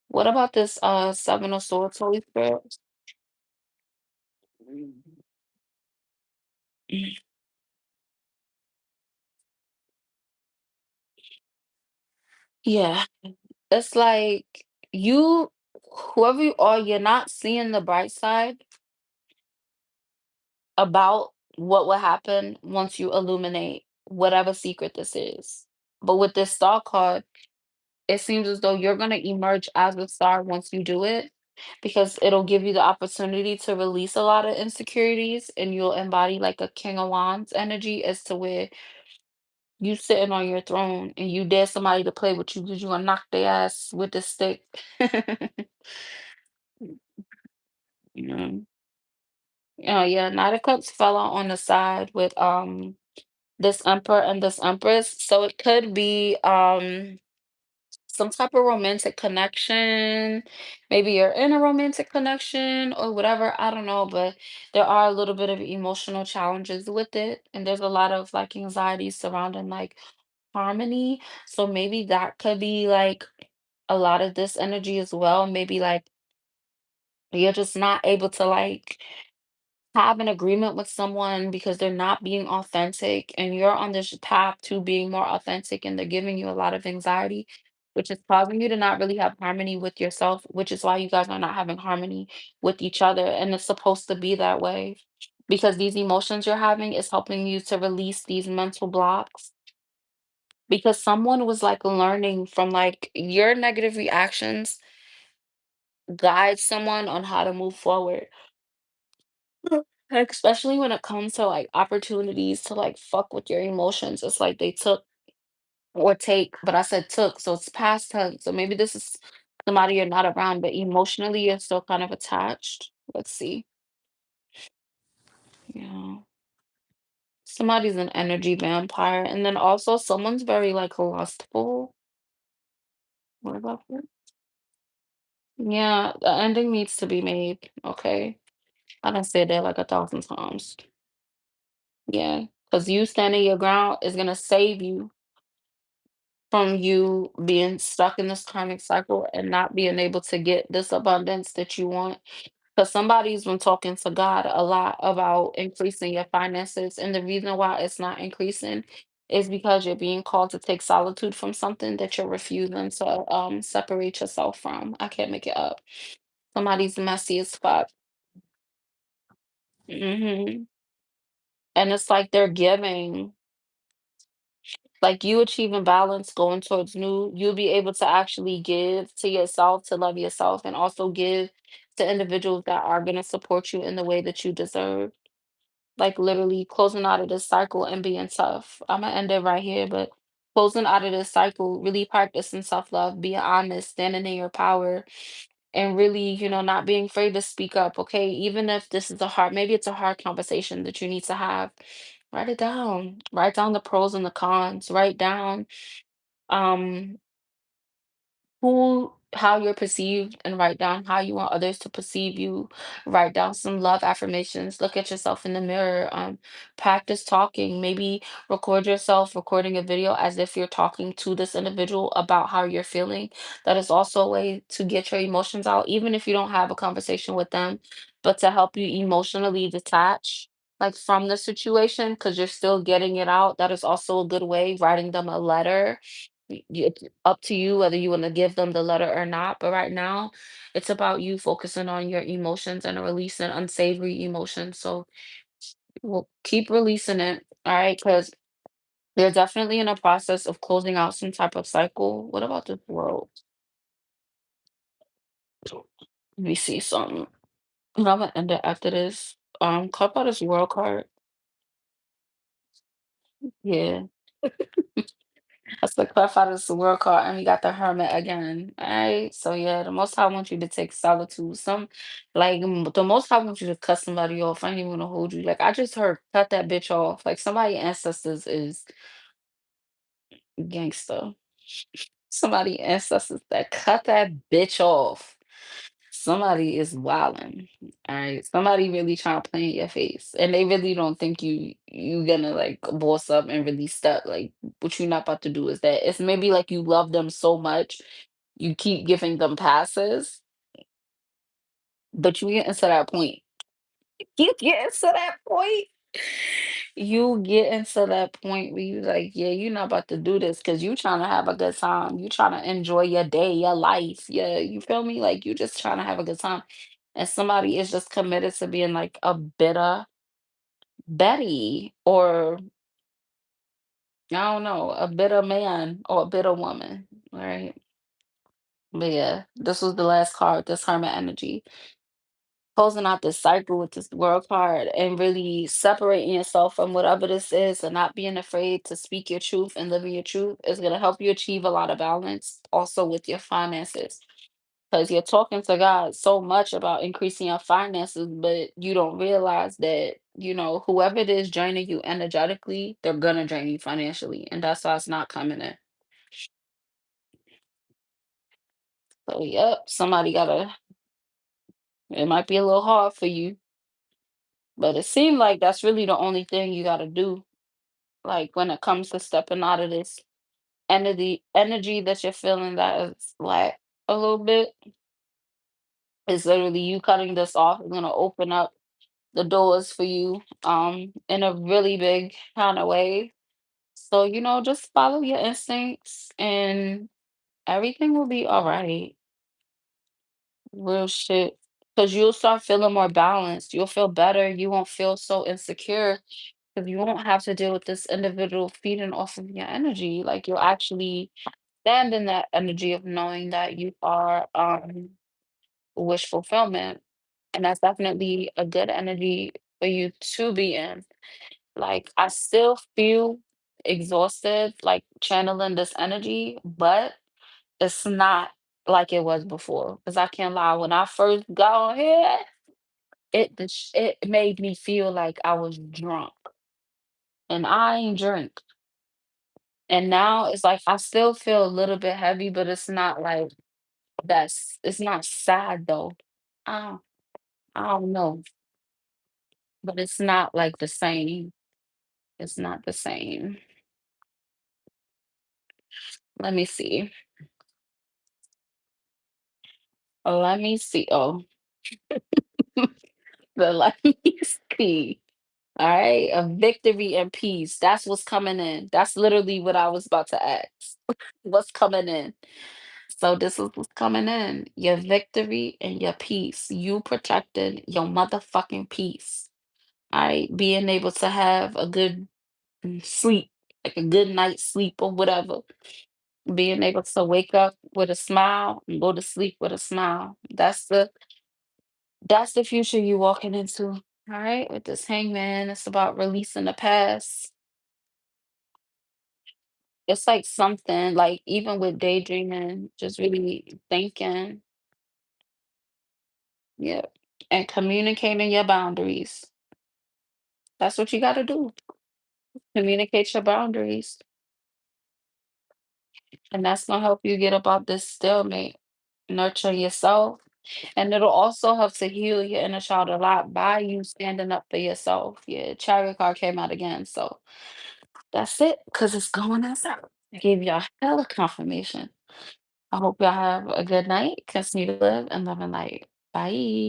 What about this Seven of Swords, Holy Spirit? Yeah. It's like you whoever you are, you're not seeing the bright side about what will happen once you illuminate whatever secret this is. But with this star card, it seems as though you're going to emerge as a star once you do it because it'll give you the opportunity to release a lot of insecurities and you'll embody like a King of Wands energy as to where you sitting on your throne and you dare somebody to play with you because you're going to knock their ass with the stick. You know? Oh yeah, Knight of Cups fell out on the side with this Emperor and this Empress. So it could be some type of romantic connection. Maybe you're in a romantic connection or whatever. I don't know, but there are a little bit of emotional challenges with it. And there's a lot of like anxiety surrounding like harmony. So maybe that could be like a lot of this energy as well. Maybe like you're just not able to like have an agreement with someone because they're not being authentic and you're on this path to being more authentic and they're giving you a lot of anxiety, which is causing you to not really have harmony with yourself, which is why you guys are not having harmony with each other. And it's supposed to be that way because these emotions you're having is helping you to release these mental blocks because someone was like learning from like your negative reactions guide someone on how to move forward. Especially when it comes to, like, opportunities to, like, fuck with your emotions, it's like they took or take, but I said took, so it's past tense, so maybe this is somebody you're not around, but emotionally, you're still kind of attached. Let's see. Yeah. Somebody's an energy vampire, and then also someone's very, like, lustful. What about that? Yeah, the ending needs to be made, okay? I done said that, like, 1,000 times. Yeah, because you standing your ground is gonna save you from you being stuck in this karmic cycle and not being able to get this abundance that you want. Because somebody's been talking to God a lot about increasing your finances. And the reason why it's not increasing is because you're being called to take solitude from something that you're refusing to separate yourself from. I can't make it up. Somebody's messy as fuck. And it's like they're giving. Like you achieving balance, going towards new, you'll be able to actually give to yourself, to love yourself, and also give to individuals that are going to support you in the way that you deserve. Like literally closing out of this cycle and being tough. I'm gonna end it right here, but closing out of this cycle, really practicing self-love, being honest, standing in your power, and really, not being afraid to speak up, okay? Even if this is maybe it's a hard conversation that you need to have. Write it down. Write down the pros and the cons. Write down um how you're perceived and write down how you want others to perceive you. Write down some love affirmations. Look at yourself in the mirror. Practice talking. Maybe record yourself recording a video as if you're talking to this individual about how you're feeling. That is also a way to get your emotions out, even if you don't have a conversation with them, but to help you emotionally detach like from the situation because you're still getting it out. That is also a good way. Writing them a letter, it's up to you whether you want to give them the letter or not. But right now, it's about you focusing on your emotions and releasing unsavory emotions. So we'll keep releasing it. All right. Because they're definitely in a process of closing out some type of cycle. What about this world? Let me see something. And Imma end it after this. Club out this world card. Yeah. That's the clarify this world card, and we got the Hermit again. Alright, so yeah, the Most High wants you to take solitude. The Most High wants you to cut somebody off. I ain't even gonna hold you. Like I just heard, cut that bitch off. Like somebody ancestors is gangster. Somebody ancestors that cut that bitch off. Somebody is wilding. All right. Somebody really trying to play in your face. And they really don't think you gonna like boss up and really step. Like what you're not about to do is that it's maybe like you love them so much, you keep giving them passes, but you get into that point. You get into that point. You get into that point where you like, yeah, you're not about to do this because you trying to have a good time. You trying to enjoy your day, your life. Yeah, you feel me? Like you just trying to have a good time. And somebody is just committed to being like a bitter Betty or I don't know, a bitter man or a bitter woman. Right. But yeah, this was the last card, this hermit energy. Closing out this cycle with this world card and really separating yourself from whatever this is and not being afraid to speak your truth and live in your truth is going to help you achieve a lot of balance also with your finances because you're talking to God so much about increasing your finances, but you don't realize that, whoever it is draining you energetically, they're going to drain you financially. And that's why it's not coming in. So, yep, it might be a little hard for you, but it seemed like that's really the only thing you got to do. Like when it comes to stepping out of this energy that you're feeling that is like a little bit, is literally you cutting this off is gonna open up the doors for you in a really big kind of way. So, just follow your instincts and everything will be all right. Real shit. Because you'll start feeling more balanced. You'll feel better. You won't feel so insecure because you won't have to deal with this individual feeding off of your energy. Like you'll actually stand in that energy of knowing that you are wish fulfillment. And that's definitely a good energy for you to be in. Like I still feel exhausted, like channeling this energy, but it's not like it was before. Because I can't lie, when I first got on here, it made me feel like I was drunk. And I ain't drink. And now it's like I still feel a little bit heavy, but it's not like it's not sad though. I don't, I don't know, but it's not like the same. It's not the same. Let me see. Let me see. Oh, let me see. All right, a victory and peace. That's what's coming in. That's literally what I was about to ask. What's coming in? So this is what's coming in. Your victory and your peace. You protected your motherfucking peace. All right, being able to have a good sleep, like a good night's sleep or whatever. Being able to wake up with a smile and go to sleep with a smile. That's the future you walking into. All right, with this hangman, it's about releasing the past. It's like something like even with daydreaming, just really thinking, yeah, and communicating your boundaries. That's what you got to do. Communicate your boundaries, and that's gonna help you get about this stalemate. Nurture yourself. And it'll also help to heal your inner child a lot by you standing up for yourself. Yeah, chariot card came out again. So that's it, because it's going as out. I gave y'all hella confirmation. I hope y'all have a good night. Continue to live and love and light. Bye.